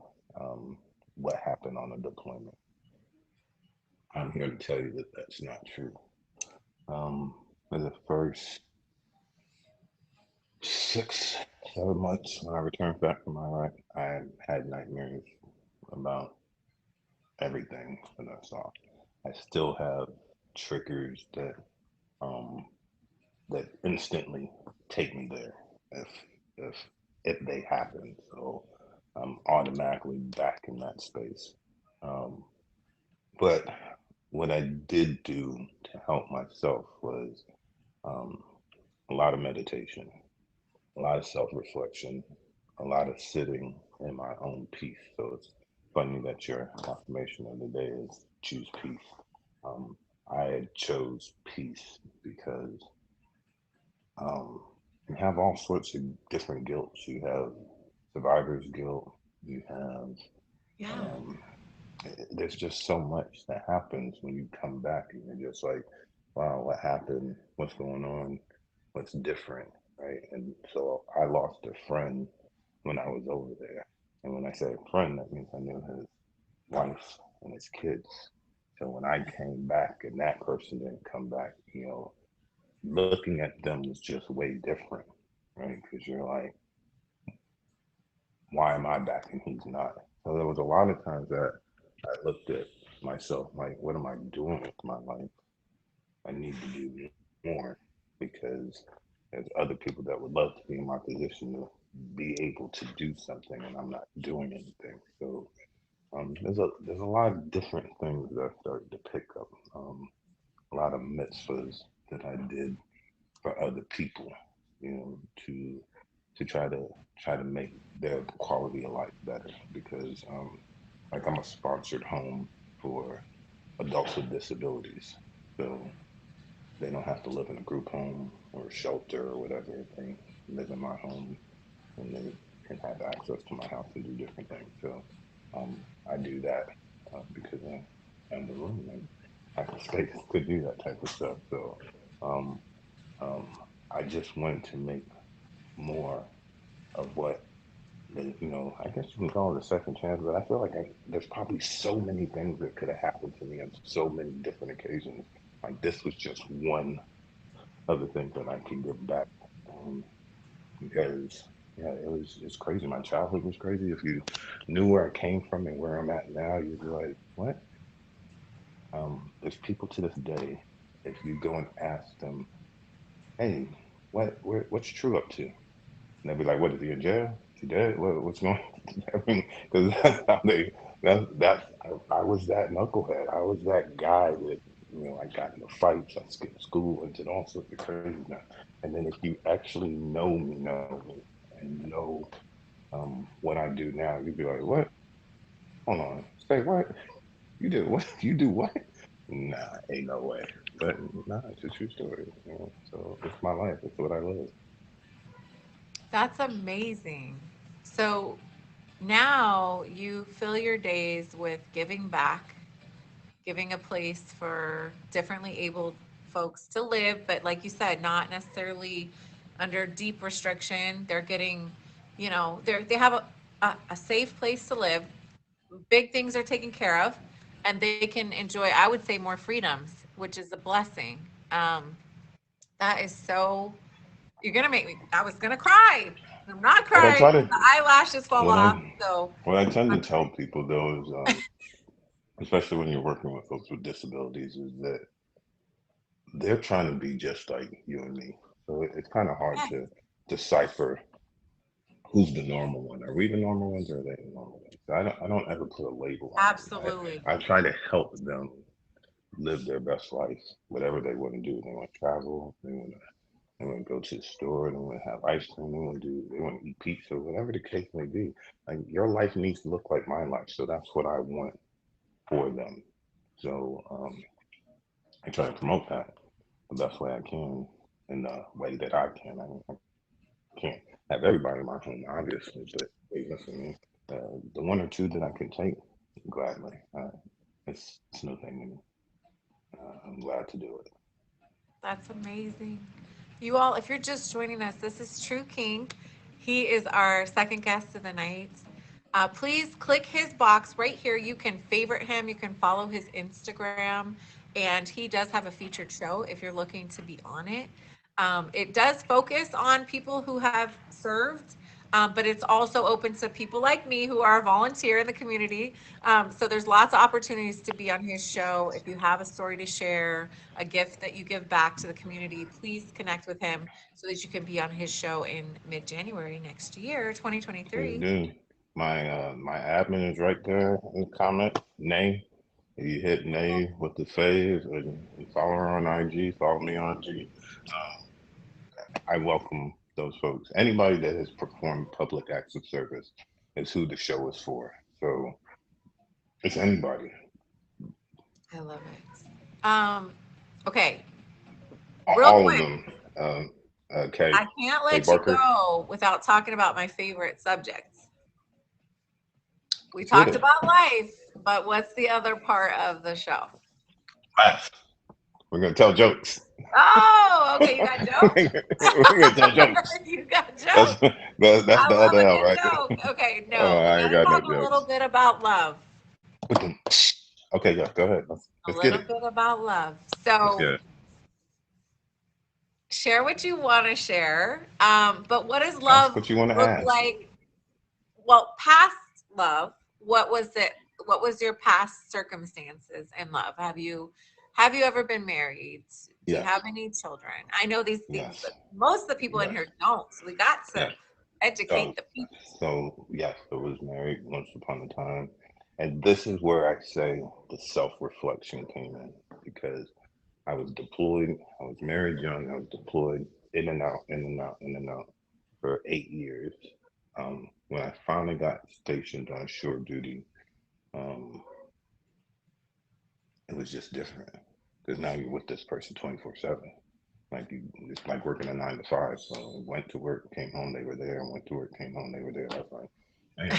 what happened on a deployment. I'm here to tell you that that's not true. For the first 6, 7 months when I returned back from Iraq, I had nightmares about everything that I saw. I still have triggers um, that instantly take me there if if if they happen. So I'm automatically back in that space. Um, but what I did do to help myself was um, a lot of meditation, a lot of self-reflection, a lot of sitting in my own peace. So it's funny that your affirmation of the day is choose peace. Um, I chose peace because um, you have all sorts of different guilts. You have survivor's guilt. You have Yeah. there's just so much that happens when you come back, and you're just like, wow, what happened? What's going on? What's different, right? And so I lost a friend when I was over there, and when I say a friend, that means I knew his wife and his kids. So when I came back and that person didn't come back, looking at them was just way different, right? Because you're like, why am I back and he's not? So there was a lot of times that I looked at myself like, what am I doing with my life? I need to do more because there's other people that would love to be in my position to be able to do something, and I'm not doing anything. So there's a lot of different things that I started to pick up. A lot of mitzvahs that I did for other people, to try to make their quality of life better because like I'm a sponsored home for adults with disabilities. So they don't have to live in a group home or a shelter or whatever. They live in my home and they can have access to my house and do different things. So I do that because I'm the room and I have the space to do that type of stuff. So um, I just wanted to make more of what you know, I guess you can call it a second chance, but I feel like there's probably so many things that could have happened to me on so many different occasions. Like this was just one of the things that I can give back, um, because yeah, it's crazy. My childhood was crazy. If you knew where I came from and where I'm at now, you'd be like, what? There's people to this day, if you go and ask them, hey, what's True up to? And they'll be like, what is he in jail? Is he dead? What's going on? I mean, because that's how they, I was that knucklehead. I was that guy that, you know, I got into fights, I skipped school, and did all sorts of crazy stuff. And then if you actually know me, and know what I do now, you'd be like, what? Hold on. Say what? You did what? You do what? Nah, ain't no way. But nah, it's a true story. You know? So it's my life. It's what I live. That's amazing. So now you fill your days with giving back, giving a place for differently abled folks to live, but like you said, not necessarily under deep restriction. They're getting, they have a safe place to live. Big things are taken care of, and they can enjoy, I would say, more freedoms, which is a blessing. Um, that is so, you're gonna make me, I was gonna cry. I'm not What I crying. try to, The eyelashes fall what off. I, So what I tend to tell people though is, especially when you're working with folks with disabilities, is that they're trying to be just like you and me. So it's kind of hard yeah, to decipher who's the normal one. Are we the normal ones or are they the normal ones? I don't ever put a label on it. absolutely. I try to help them live their best life, whatever they want to do. They want to travel, they want to go to the store, they want to have ice cream, they want to eat pizza, whatever the case may be. Like your life needs to look like my life. So that's what I want for them. So I try to promote that the best way I can in the way that I can. I can't have everybody in my home, obviously, but hey, listen, the one or two that I can take, gladly. It's no thing to me. I'm glad to do it. That's amazing. You all, if you're just joining us, this is True King. He is our second guest of the night. Please click his box right here. You can favorite him, you can follow his Instagram, and he does have a featured show if you're looking to be on it. It does focus on people who have served, but it's also open to people like me who are a volunteer in the community. So there's lots of opportunities to be on his show. If you have a story to share, a gift that you give back to the community, please connect with him so that you can be on his show in mid-January next year, Please 2023. do. My admin is right there in the comment. Nay. If you hit Nay with the fave and follow her on IG, follow me on IG. I welcome those folks. Anybody that has performed public acts of service is who the show is for. So it's anybody. I love it. Okay, real All of quick, them. Kay, I can't Kay let you Barker, go without talking about my favorite subjects. We let's get talked it. about life, but what's the other part of the show? Laugh. We're gonna tell jokes. Oh, okay, you got jokes? We're gonna tell jokes. You got That's jokes? that's I the love other a L, good right? joke. Okay, Oh, no, we I ain't gotta got no talk a little jokes. bit about love. Okay, yeah, go ahead. A Let's get little it. bit about love. Let's So get it. share what you want to share. But what does Ask love what you want to look ask. like? Well, past love, what was it? What was your past circumstances in love? Have you ever been married? Do you Yes, have any children? I know these things, yes, but most of the people in yes, here don't. So we got to yes. educate So, the people. so yes, I was married once upon a time, and this is where I say the self-reflection came in because I was deployed. I was married young. I was deployed in and out, in and out, in and out for 8 years. When I finally got stationed on shore duty, um, it was just different because now you're with this person 24/7. Like it's like working a 9 to 5. So went to work, came home, they were there. Went to work, came home, they were there. I was like, man,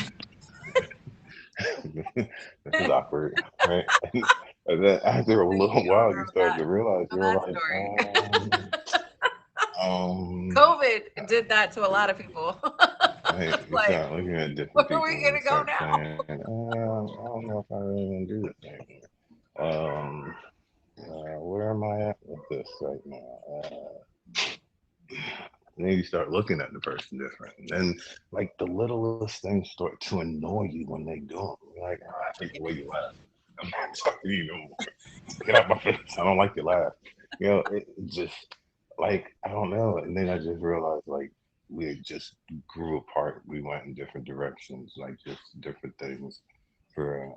this is awkward, right? And then after a Please little don't while, you start to realize know you're that like, story. um, COVID did that to a lot of people. Right? You Like, start looking at different where are people we and you gonna go start now? saying, I don't know if I really want to do this anymore. Um, where am I at with this right now? And then you start looking at the person different. And then, like, the littlest things start to annoy you when they do them. You're like, oh, I hate the way you laugh. I'm not talking to you no more. Get out my face. I don't like your laugh. You know, it just, like, I don't know. And then I just realized, like, we had just grew apart. We went in different directions, like, just different things for,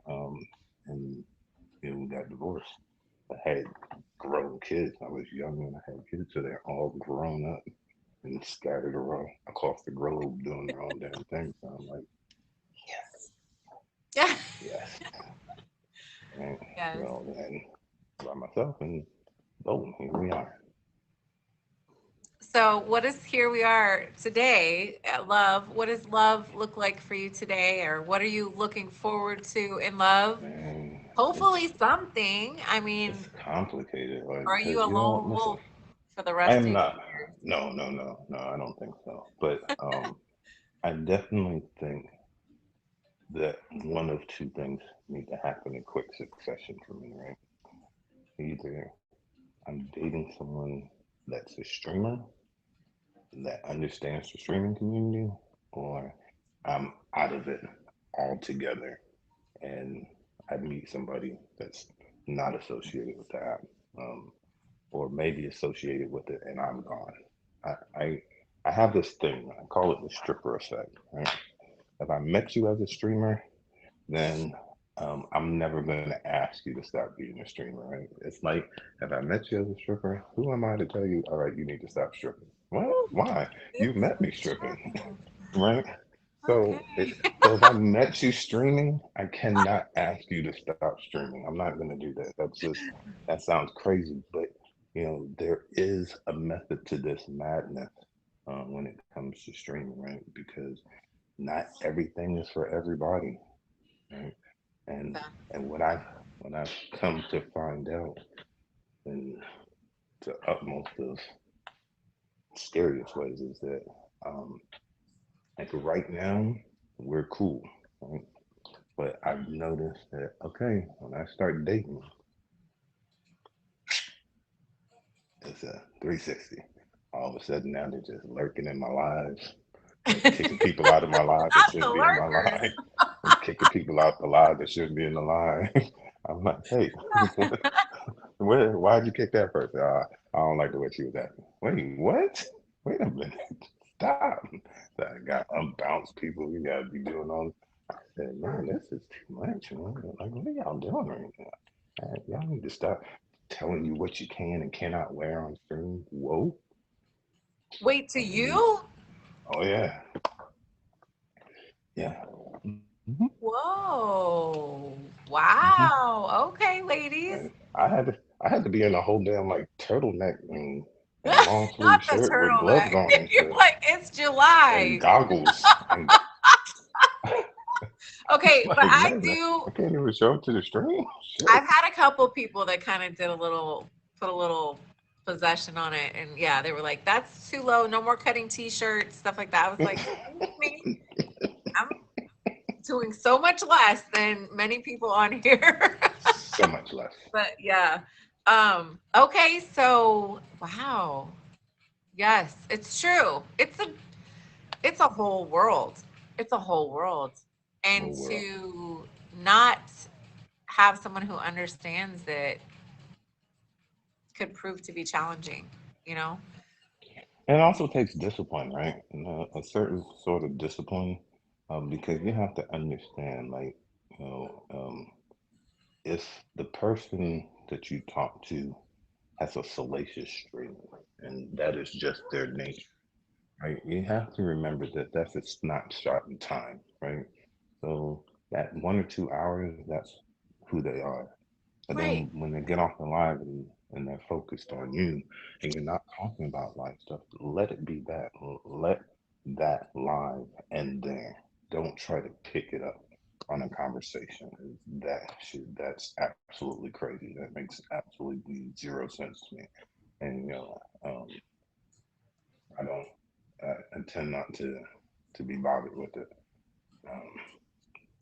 and, you know, we got divorced. I had grown kids. I was young and I had kids, so they're all grown up and scattered around across the globe doing their own damn thing. So I'm like, yes, Yeah. yes. And, you Yes. know, and by myself, and boom, here we are. So what is here we are today at love? What does love look like for you today? Or what are you looking forward to in love? And Hopefully something. I mean, it's complicated, like, are you because a you know, lone listen, wolf for the I rest am of not. your No, I don't think so. But I definitely think that one of two things need to happen in quick succession for me, right? Either I'm dating someone that's a streamer that understands the streaming community, or I'm out of it altogether and I meet somebody that's not associated with the app, um, or maybe associated with it and I'm gone. I, I I have this thing. I call it the stripper effect. Right? If I met you as a streamer, then I'm never going to ask you to stop being a streamer, right? It's like if I met you as a stripper, who am I to tell you, all right, you need to stop stripping? What? Why? You it's met me so stripping, true. right? Okay. So if I met you streaming, I cannot ask you to stop streaming. I'm not going to do that. That sounds crazy, but you know there is a method to this madness when it comes to streaming, right? Because not everything is for everybody, right? And Yeah. and what I've come to find out in the utmost of scariest ways is that um, like right now we're cool, right? But I've noticed that okay, when I start dating, it's a 360. All of a sudden now they're just lurking in my lives, kicking people out of my life that Not the shouldn't be in my lurkers. life, and kicking people out the live that shouldn't be in the line. I'm like, hey, why'd you kick that person? I don't like the way she was acting. Wait, what? Wait a minute. Stop. So I got unbounced people. You gotta be doing all. I said, man, this is too much. Man. Like, what are y'all doing right now? Y'all need to stop telling you what you can and cannot wear on stream. Whoa. Wait, to And you, you? oh yeah, yeah. Whoa. Hmm. Wow. Okay, ladies. And I had to be in a whole damn like turtleneck and a long sleeve Not the shirt with gloves turtleneck. on and You're shit like, it's and July. goggles and Okay, but like I man, do. I can't even show up to the stream. Shit. I've had a couple people that kind of did a little, put a little possession on it. And yeah, they were like, that's too low. No more cutting t-shirts, stuff like that. I was like, excuse me, I'm doing so much less than many people on here. So much less. But yeah. Okay, so wow. Yes, it's true. It's a whole world. It's a whole world. And Whole world. to not have someone who understands it could prove to be challenging, you know? And it also takes discipline, right? A certain sort of discipline, because you have to understand, like, you know, if the person that you talk to has a salacious streak, and that is just their nature, right? You have to remember that that's a snapshot in time, right? So that 1 or 2 hours, that's who they are. But Right. then when they get off the live and they're focused on you and you're not talking about life stuff, let it be that. Let that live end there. Don't try to pick it up on a conversation. That's absolutely crazy. That makes absolutely zero sense to me. And you know, I don't I tend not to. to be bothered with it.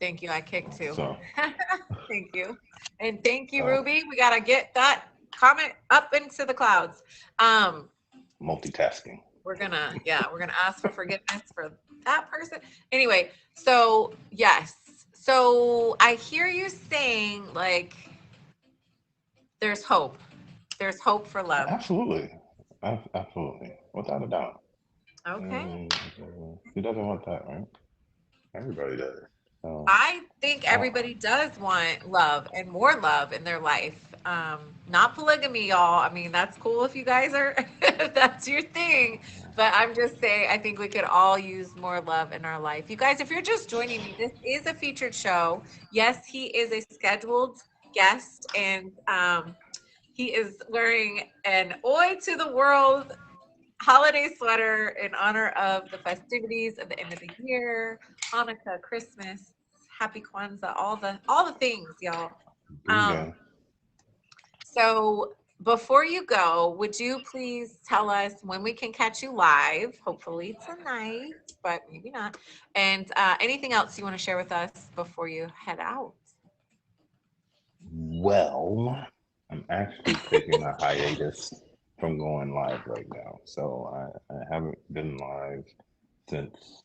Thank you. I kicked too. So Thank you. And thank you, Ruby. We got to get that comment up into the clouds. multitasking. We're gonna ask for forgiveness for that person. Anyway, so yes. So I hear you saying like there's hope. There's hope for love. Absolutely. Absolutely. Without a doubt. Okay. Who doesn't want that, right? Everybody does. So, I think everybody does want love and more love in their life. Not polygamy, y'all. I mean, that's cool if you guys are, if that's your thing. But I'm just saying, I think we could all use more love in our life. You guys, if you're just joining me, this is a featured show. Yes, he is a scheduled guest, and he is wearing an Oi to the World holiday sweater in honor of the festivities of the end of the year, Hanukkah, Christmas, Happy Kwanzaa, all the things, y'all. So before you go, would you please tell us when we can catch you live? Hopefully tonight, but maybe not. And anything else you want to share with us before you head out? Well, I'm actually taking a hiatus from going live right now. So I haven't been live since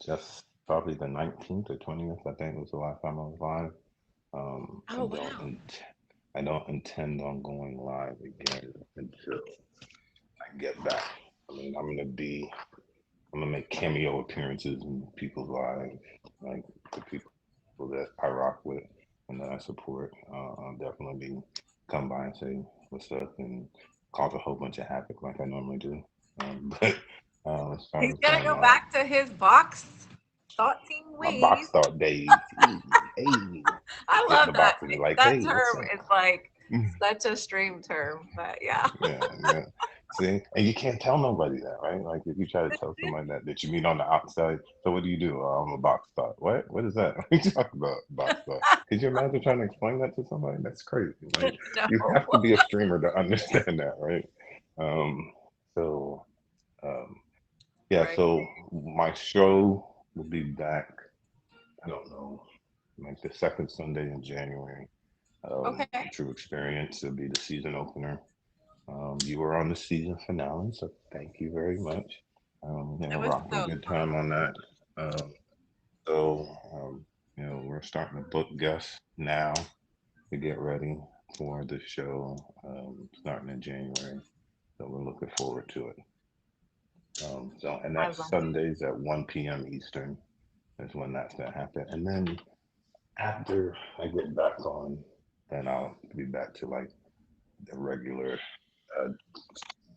just probably the 19th or 20th, I think was the last time I was live. I don't intend on going live again until I get back. I mean, I'm gonna make cameo appearances in people's lives, like the people that I rock with and that I support. I'll definitely come by and say what's up and cause a whole bunch of havoc like I normally do. He's gonna go back to his box thought team ways. My box thought days. Hey. I love that. Like, that hey, term is like such a stream term, but yeah. Yeah. See, and you can't tell nobody that, right? Like if you try to tell somebody that you meet on the outside, so what do? Oh, I'm a box thought. What? What is that? What are you talking about, box thought? Could you imagine trying to explain that to somebody? That's crazy. Like, No. You have to be a streamer to understand that, right? Yeah. Right. So my show will be back. I don't know, like the second Sunday in January. Okay. True Experience will be the season opener. You were on the season finale, so thank you very much. Rocking a good time on that. We're starting to book guests now to get ready for the show starting in January. So we're looking forward to it. And that's Sundays at 1 p.m. Eastern is when that's going to happen. And then after I get back on, then I'll be back to like the regular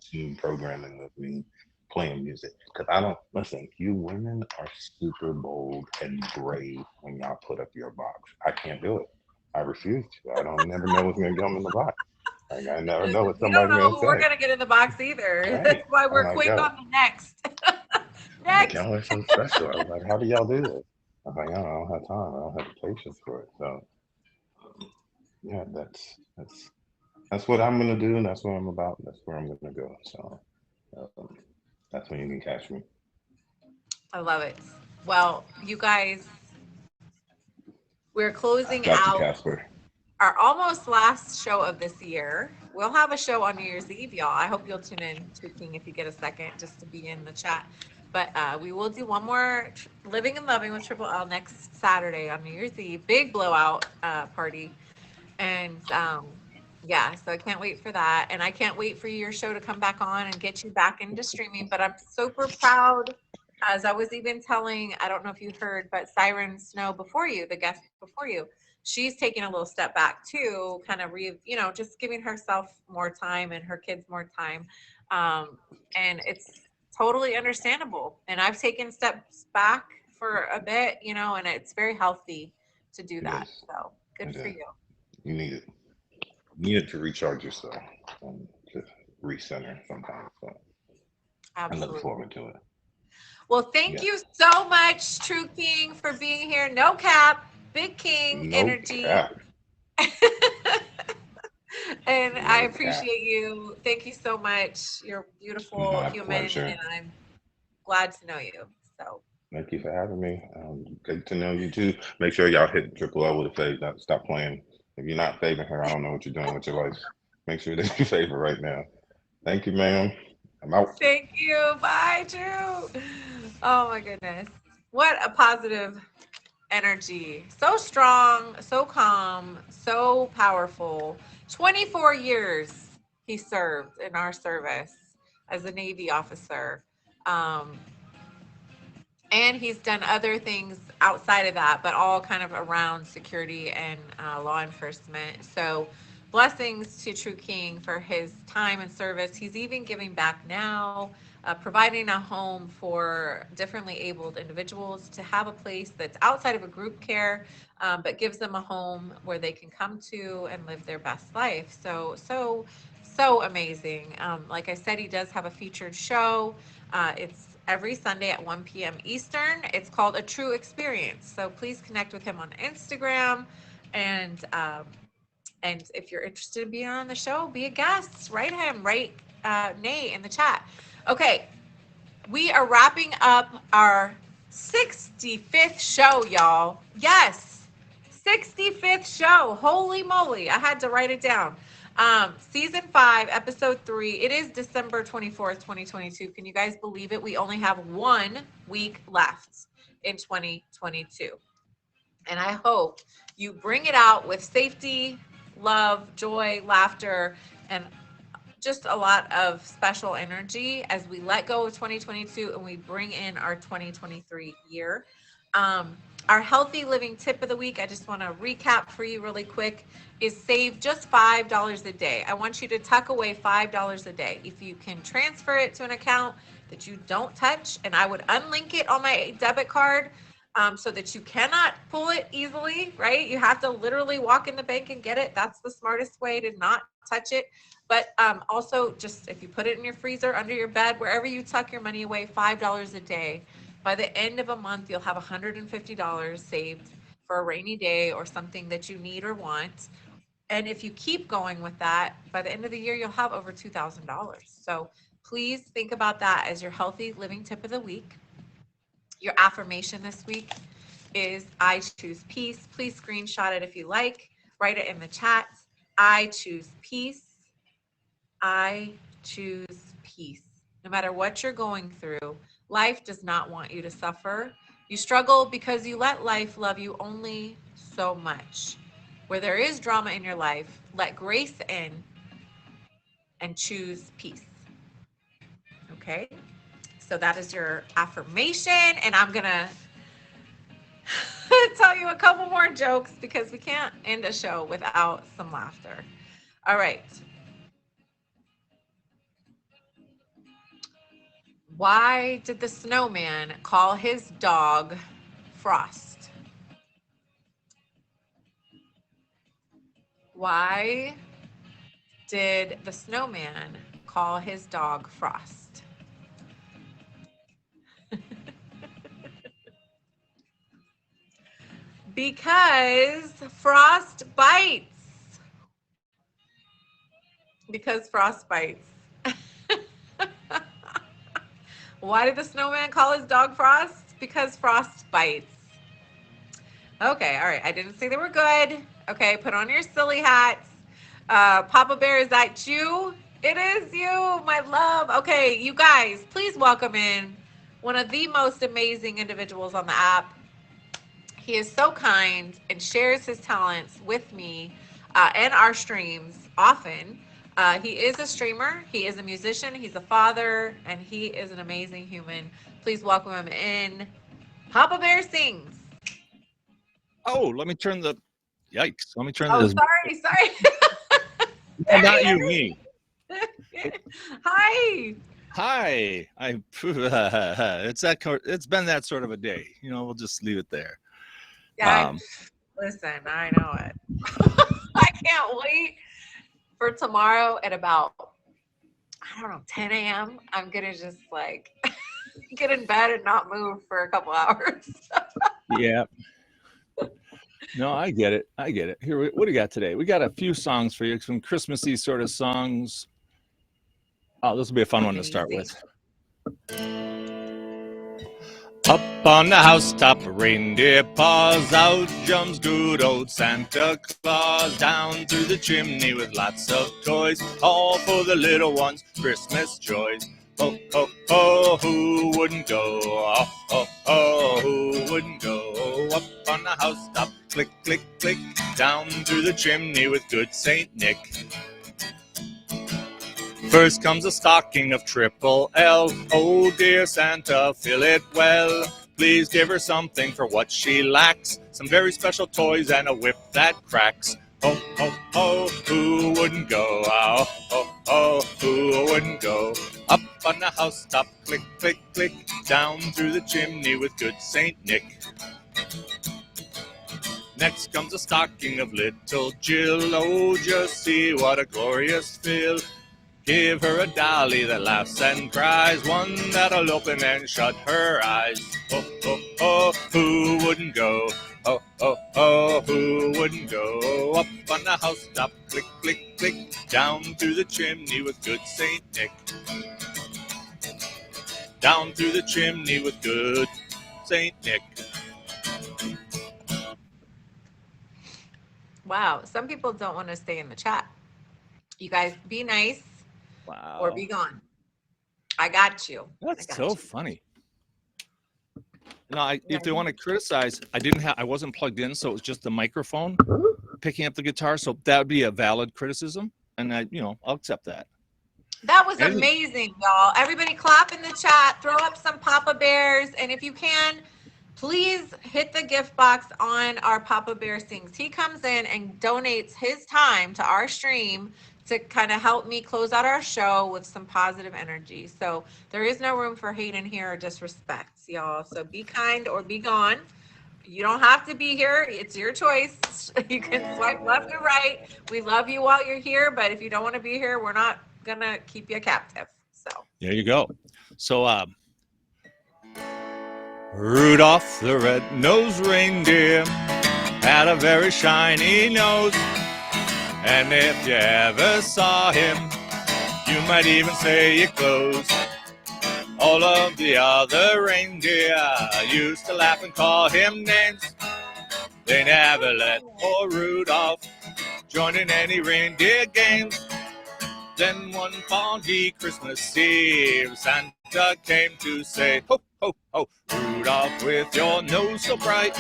team programming with me playing music. Because I don't listen, you women are super bold and brave when y'all put up your box. I can't do it. I refuse to. I don't never know what's gonna come in the box. Like, I never know what somebody's gonna say. We're gonna get in the box either. Right. That's why we're quick on the next. Next. Y'all are so special. I was like, how do y'all do this? I was like, I don't have time. I don't have the patience for it. So yeah, that's what I'm gonna do, and that's what I'm about. That's where I'm gonna go. So that's when you can catch me. I love it. Well, you guys, we're closing out our almost last show of this year. We'll have a show on New Year's Eve, y'all. I hope you'll tune in, Tweaking, if you get a second, just to be in the chat. But we will do one more Living and Loving with Triple L next Saturday on New Year's Eve. Big blowout party. And yeah, so I can't wait for that. And I can't wait for your show to come back on and get you back into streaming. But I'm super proud, as I was even telling, I don't know if you heard, but Siren Snow before you, the guest before you, she's taking a little step back too, kind of just giving herself more time and her kids more time. And it's totally understandable. And I've taken steps back for a bit, and it's very healthy to do that. So good for you. You need it. You need it to recharge yourself and to recenter sometimes. So Absolutely. I look forward to it. Well, thank you so much, True King, for being here. No cap, Big King energy. Cap. And I appreciate you. Thank you so much. You're a beautiful human. Pleasure. And I'm glad to know you. So Thank you for having me. Good to know you too. Make sure y'all hit Triple O with a fave. Stop playing. If you're not faving her, I don't know what you're doing with your life. Make sure that you favor right now. Thank you, ma'am. I'm out. thank you. Bye, Drew. Oh my goodness. What a positive energy. So strong, so calm, so powerful. 24 years he served in our service as a Navy officer. Um, and he's done other things outside of that, but all kind of around security and law enforcement. So blessings to True King for his time and service. He's even giving back now, providing a home for differently abled individuals to have a place that's outside of a group care, but gives them a home where they can come to and live their best life. So amazing. Like I said, he does have a featured show. It's every Sunday at 1 p.m. Eastern. It's called A True Experience. So please connect with him on Instagram. And if you're interested in being on the show, be a guest. Write him, write Nate in the chat. Okay, we are wrapping up our 65th show, y'all. Yes, 65th show. Holy moly, I had to write it down. Season 5, episode 3. It is December 24th, 2022. Can you guys believe it? We only have 1 week left in 2022. And I hope you bring it out with safety, love, joy, laughter, and just a lot of special energy as we let go of 2022 and we bring in our 2023 year. Our healthy living tip of the week, I just want to recap for you really quick, is save just $5 a day. I want you to tuck away $5 a day. If you can transfer it to an account that you don't touch, and I would unlink it on my debit card so that you cannot pull it easily, right? You have to literally walk in the bank and get it. That's the smartest way to not touch it. But also, just if you put it in your freezer, under your bed, wherever you tuck your money away, $5 a day. By the end of a month, you'll have $150 saved for a rainy day or something that you need or want. And if you keep going with that, by the end of the year, you'll have over $2,000. So please think about that as your healthy living tip of the week. Your affirmation this week is I choose peace. Please screenshot it if you like. Write it in the chat. I choose peace. I choose peace. No matter what you're going through, life does not want you to suffer. You struggle because you let life love you only so much. Where there is drama in your life, let grace in and choose peace. Okay? So that is your affirmation. And I'm going to tell you a couple more jokes because we can't end a show without some laughter. All right. Why did the snowman call his dog Frost? Why did the snowman call his dog Frost? Because frost bites. Because frost bites. Why did the snowman call his dog Frost? Because frost bites. Okay, all right. I didn't say they were good. Okay, put on your silly hats. Papa Bear, is that you? It is you, my love. Okay, you guys, please welcome in one of the most amazing individuals on the app. He is so kind and shares his talents with me and our streams often. He is a streamer, he is a musician, he's a father, and he is an amazing human. Please welcome him in. Papa Bear Sings. Oh, let me turn the, yikes. Let me turn Oh, this. sorry. Oh, not you, me. Hi. Hi. It's been that sort of a day. You know, we'll just leave it there. Yeah, listen, I know it. I can't wait for tomorrow at about, I don't know, 10 a.m. I'm going to just like get in bed and not move for a couple hours. Yeah. No, I get it. Here, what do we got today? We got a few songs for you, some Christmassy sort of songs. Oh, this will be a fun one to start with. Up on the housetop, reindeer paws, out jumps good old Santa Claus. Down through the chimney with lots of toys, all for the little ones' Christmas joys. Ho, ho, ho, who wouldn't go? Oh, oh, oh, who wouldn't go? Up on the housetop, click, click, click, down through the chimney with good Saint Nick. First comes a stocking of triple L. Oh dear Santa, fill it well. Please give her something for what she lacks. Some very special toys and a whip that cracks. Oh, oh, oh, who wouldn't go? Oh, oh, oh, who wouldn't go? Up on the housetop, click, click, click, down through the chimney with good Saint Nick. Next comes a stocking of little Jill. Oh, just see what a glorious fill. Give her a dolly that laughs and cries, one that'll open and shut her eyes. Oh, oh, oh, who wouldn't go? Oh, oh, oh, who wouldn't go? Up on the housetop, click, click, click, down through the chimney with good Saint Nick. Down through the chimney with good Saint Nick. Wow. Some people don't want to stay in the chat. You guys be nice. Wow. Or be gone. I got you. That's I got so you. funny. No, if they want to criticize, I wasn't plugged in, so it was just the microphone picking up the guitar. So that would be a valid criticism, and I'll accept that. That was amazing, y'all. Everybody clap in the chat, throw up some Papa Bears, and if you can, please hit the gift box on our Papa Bear Sings. He comes in and donates his time to our stream to kind of help me close out our show with some positive energy. So there is no room for hate in here or disrespect, y'all. So be kind or be gone. You don't have to be here. It's your choice. You can swipe left or right. We love you while you're here, but if you don't want to be here, we're not gonna keep you captive. So there you go. So Rudolph the red-nosed reindeer had a very shiny nose. And if you ever saw him, you might even say you close. All of the other reindeer used to laugh and call him names. They never let poor Rudolph join in any reindeer games. Then one foggy Christmas Eve, Santa came to say, ho, ho, ho, Rudolph, with your nose so bright,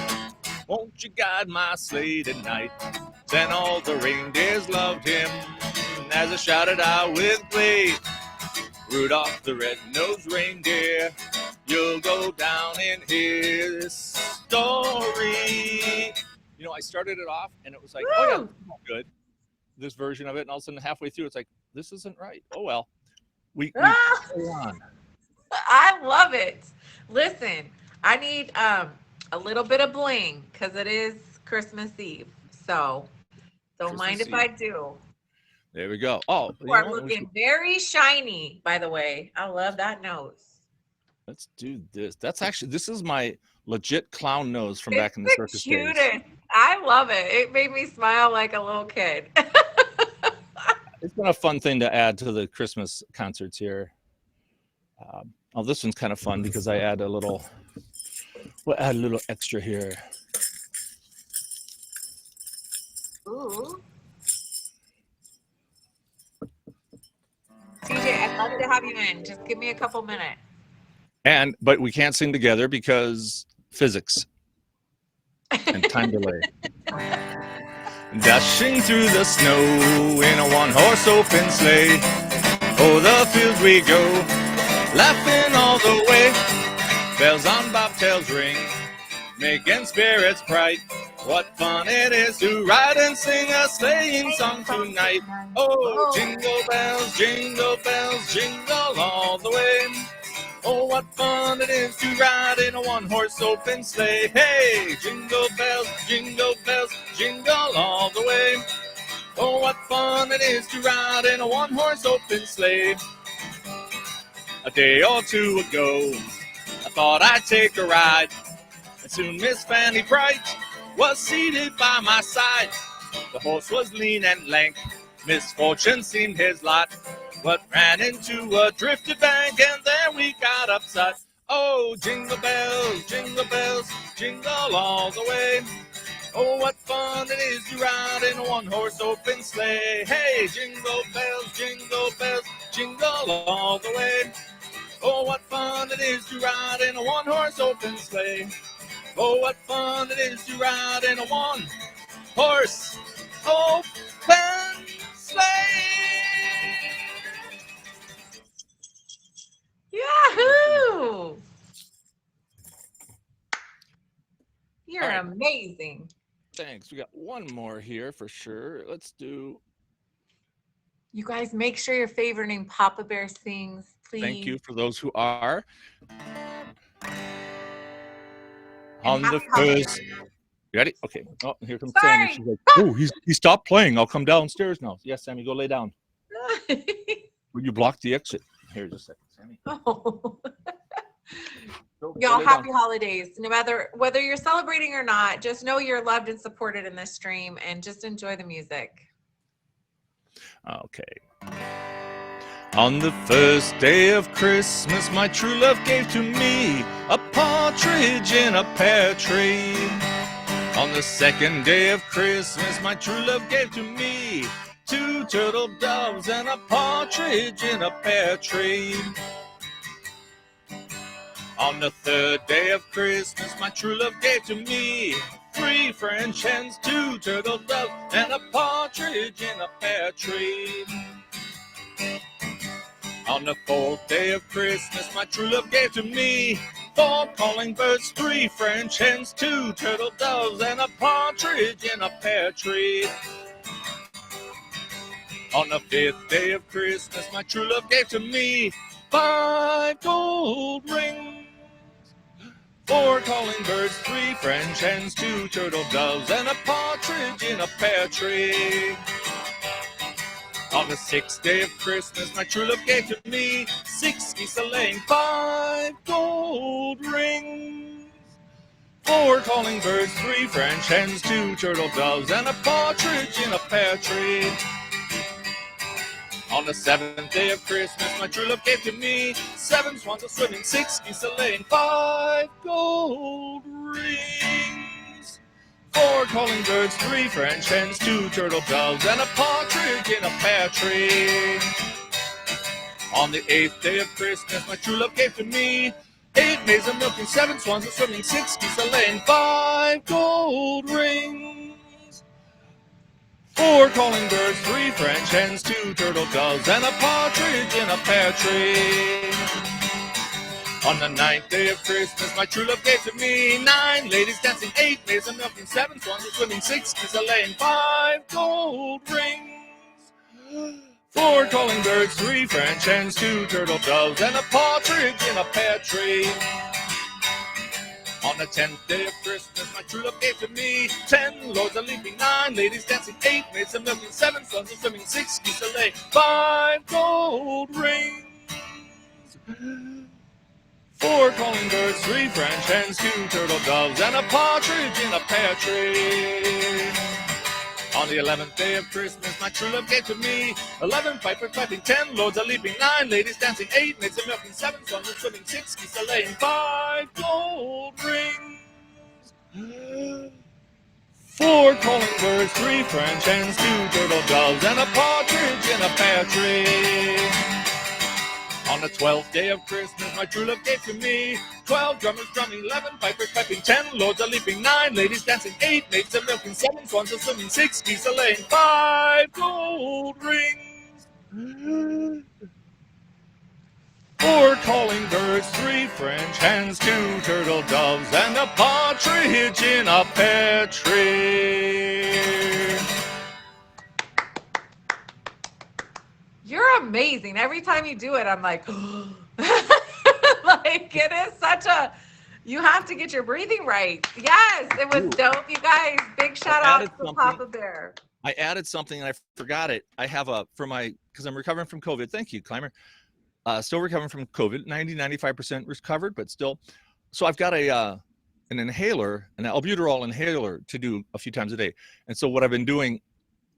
won't you guide my sleigh tonight? Then all the reindeers loved him as they shouted out with glee, Rudolph the red-nosed reindeer, you'll go down in his story. I started it off and it was like, Woo! oh yeah, this is good, this version of it, and all of a sudden halfway through it's like, this isn't right. Oh well, we go on. I love it. Listen, I need a little bit of bling because it is Christmas Eve. So don't mind if I do. There we go. Oh, You are looking very shiny, by the way. I love that nose. Let's do this. This is my legit clown nose from back in the circus days. Cutest. I love it. It made me smile like a little kid. It's been a fun thing to add to the Christmas concerts here. This one's kind of fun because I add a little extra here. Ooh. TJ, I'd love to have you in. Just give me a couple minutes. But we can't sing together because physics and time delay. Dashing through the snow in a one-horse open sleigh. Oh, the fields we go, laughing all the way. Bells on bobtails ring, making spirits bright. What fun it is to ride and sing a sleighing song tonight. Oh, jingle bells, jingle all the way. Oh, what fun it is to ride in a one-horse open sleigh. Hey, jingle bells, jingle all the way. Oh, what fun it is to ride in a one-horse open sleigh. A day or two ago, I thought I'd take a ride, and soon Miss Fanny Bright was seated by my side. The horse was lean and lank, misfortune seemed his lot, but ran into a drifted bank, and there we got upset. Oh, jingle bells, jingle all the way. Oh, what fun it is to ride in a one-horse open sleigh. Hey, jingle bells, jingle all the way. Oh, what fun it is to ride in a one-horse open sleigh. Oh, what fun it is to ride in a one-horse open sleigh. Yahoo! You're All right. amazing. Thanks. We got one more here for sure. Let's do. You guys make sure you're favoriting Papa Bear Sings, please. Thank you for those who are. And On the happy holidays. first. You ready? Okay. Oh, here comes Sorry. Sammy. She's like, oh, he stopped playing. I'll come downstairs now. Yes, Sammy, go lay down. Will you block the exit? Here, just a second, Sammy. Oh. Go Y'all, lay happy down. holidays. No matter whether you're celebrating or not, just know you're loved and supported in this stream and just enjoy the music. Okay. On the first day of Christmas, my true love gave to me a partridge in a pear tree. On the second day of Christmas, my true love gave to me 2 turtle doves and a partridge in a pear tree. On the third day of Christmas, my true love gave to me 3 French hens, 2 turtle doves, and a partridge in a pear tree. On the fourth day of Christmas, my true love gave to me 4 calling birds, 3 French hens, 2 turtle doves, and a partridge in a pear tree. On the fifth day of Christmas, my true love gave to me 5 gold rings, 4 calling birds, 3 French hens, 2 turtle doves, and a partridge in a pear tree. On the sixth day of Christmas, my true love gave to me 6 geese a-laying, 5 gold rings, 4 calling birds, 3 French hens, 2 turtle doves, and a partridge in a pear tree. On the seventh day of Christmas, my true love gave to me 7 swans a-swimming, 6 geese a-laying, 5 gold rings, 4 calling birds, 3 French hens, 2 turtle doves, and a partridge in a pear tree. On the 8th day of Christmas, my true love gave to me 8 maize a-milking, 7 swans a-swimming, 6 geese a-laying, 5 gold rings, 4 calling birds, 3 French hens, 2 turtle doves, and a partridge in a pear tree. On the 9th day of Christmas, my true love gave to me 9 ladies dancing, 8 maize a-milking, 7 swans a-swimming, 6 geese a-laying, 5 gold rings, 4 calling birds, 3 French hens, 2 turtle doves, and a partridge in a pear tree. On the 10th day of Christmas, my true love gave to me 10 lords a-leaping, 9 ladies dancing, 8 maids a-milking, 7 swans a-swimming, 6 geese a-laying, 5 gold rings, 4 calling birds, 3 French hens, 2 turtle doves, and a partridge in a pear tree. On the 11th day of Christmas, my true love gave to me 11 pipers piping, 10 lords a-leaping, 9 ladies dancing, 8 maids a-milking, 7 swans a-swimming, 6 geese a-laying, 5 gold rings, 4 calling birds, 3 French hens, 2 turtle doves, and a partridge in a pear tree. On the 12th day of Christmas, my true love gave to me 12 drummers drumming, 11 pipers piping, 10 lords a-leaping, 9 ladies dancing, 8 maids a-milking, 7 swans a-swimming, 6 geese a-laying, 5 gold rings, 4 calling birds, 3 French hens, 2 turtle doves, and a partridge in a pear tree. You're amazing. Every time you do it, I'm like, like it is such a, you have to get your breathing right. Yes, it was dope. You guys, big shout out added to something. Papa Bear. I added something and I forgot it. I have because I'm recovering from COVID. Thank you, Climber. Still recovering from COVID, 95% recovered, but still. So I've got an inhaler, an albuterol inhaler to do a few times a day. And so what I've been doing,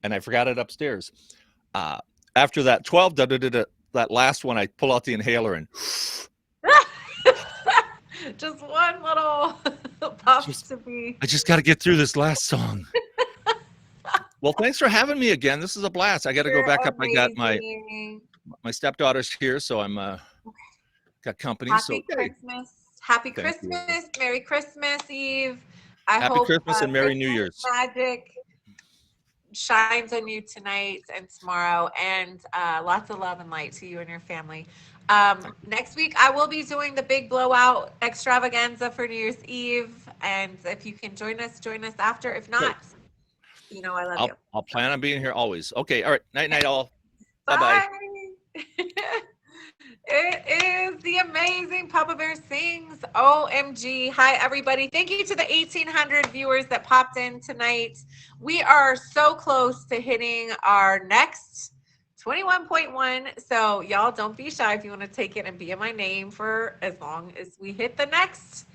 and I forgot it upstairs, after that 12, that last one, I pull out the inhaler and Just one little puff Just- to be. I just got to get through this last song. Well, thanks for having me again. This is a blast. I got to go You're back up. I got amazing. my stepdaughter's here, so I'm got company. Happy So okay. Christmas. Happy Thank you. Christmas. Merry Christmas Eve. I Happy hope Christmas and Merry New Christmas Year's. magic shines on you tonight and tomorrow, and lots of love and light to you and your family. Next week, I will be doing the big blowout extravaganza for New Year's Eve, and if you can join us after. If not, you know I love you. I'll plan on being here always. Okay. All right. Night, all. Bye-bye. Bye. It is the amazing Papa Bear Sings. OMG. Hi, everybody. Thank you to the 1,800 viewers that popped in tonight. We are so close to hitting our next 21.1. So y'all don't be shy if you want to take it and be in my name for as long as we hit the next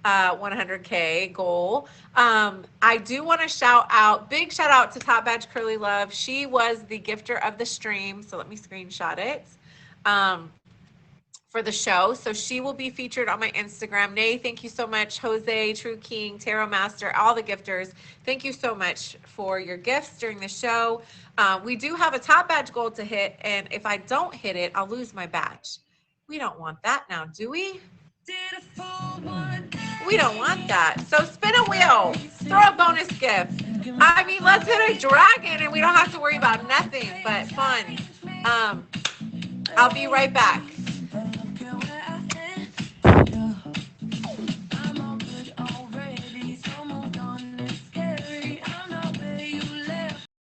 100K goal. I do want to big shout out to Top Badge Curly Love. She was the gifter of the stream. So let me screenshot it. For the show. So she will be featured on my Instagram. Nay, thank you so much. Jose, True King, Tarot Master, all the gifters. Thank you so much for your gifts during the show. We do have a top badge goal to hit, and if I don't hit it, I'll lose my badge. We don't want that now, do we? We don't want that. So spin a wheel, throw a bonus gift. I mean, let's hit a dragon and we don't have to worry about nothing but fun. I'll be right back.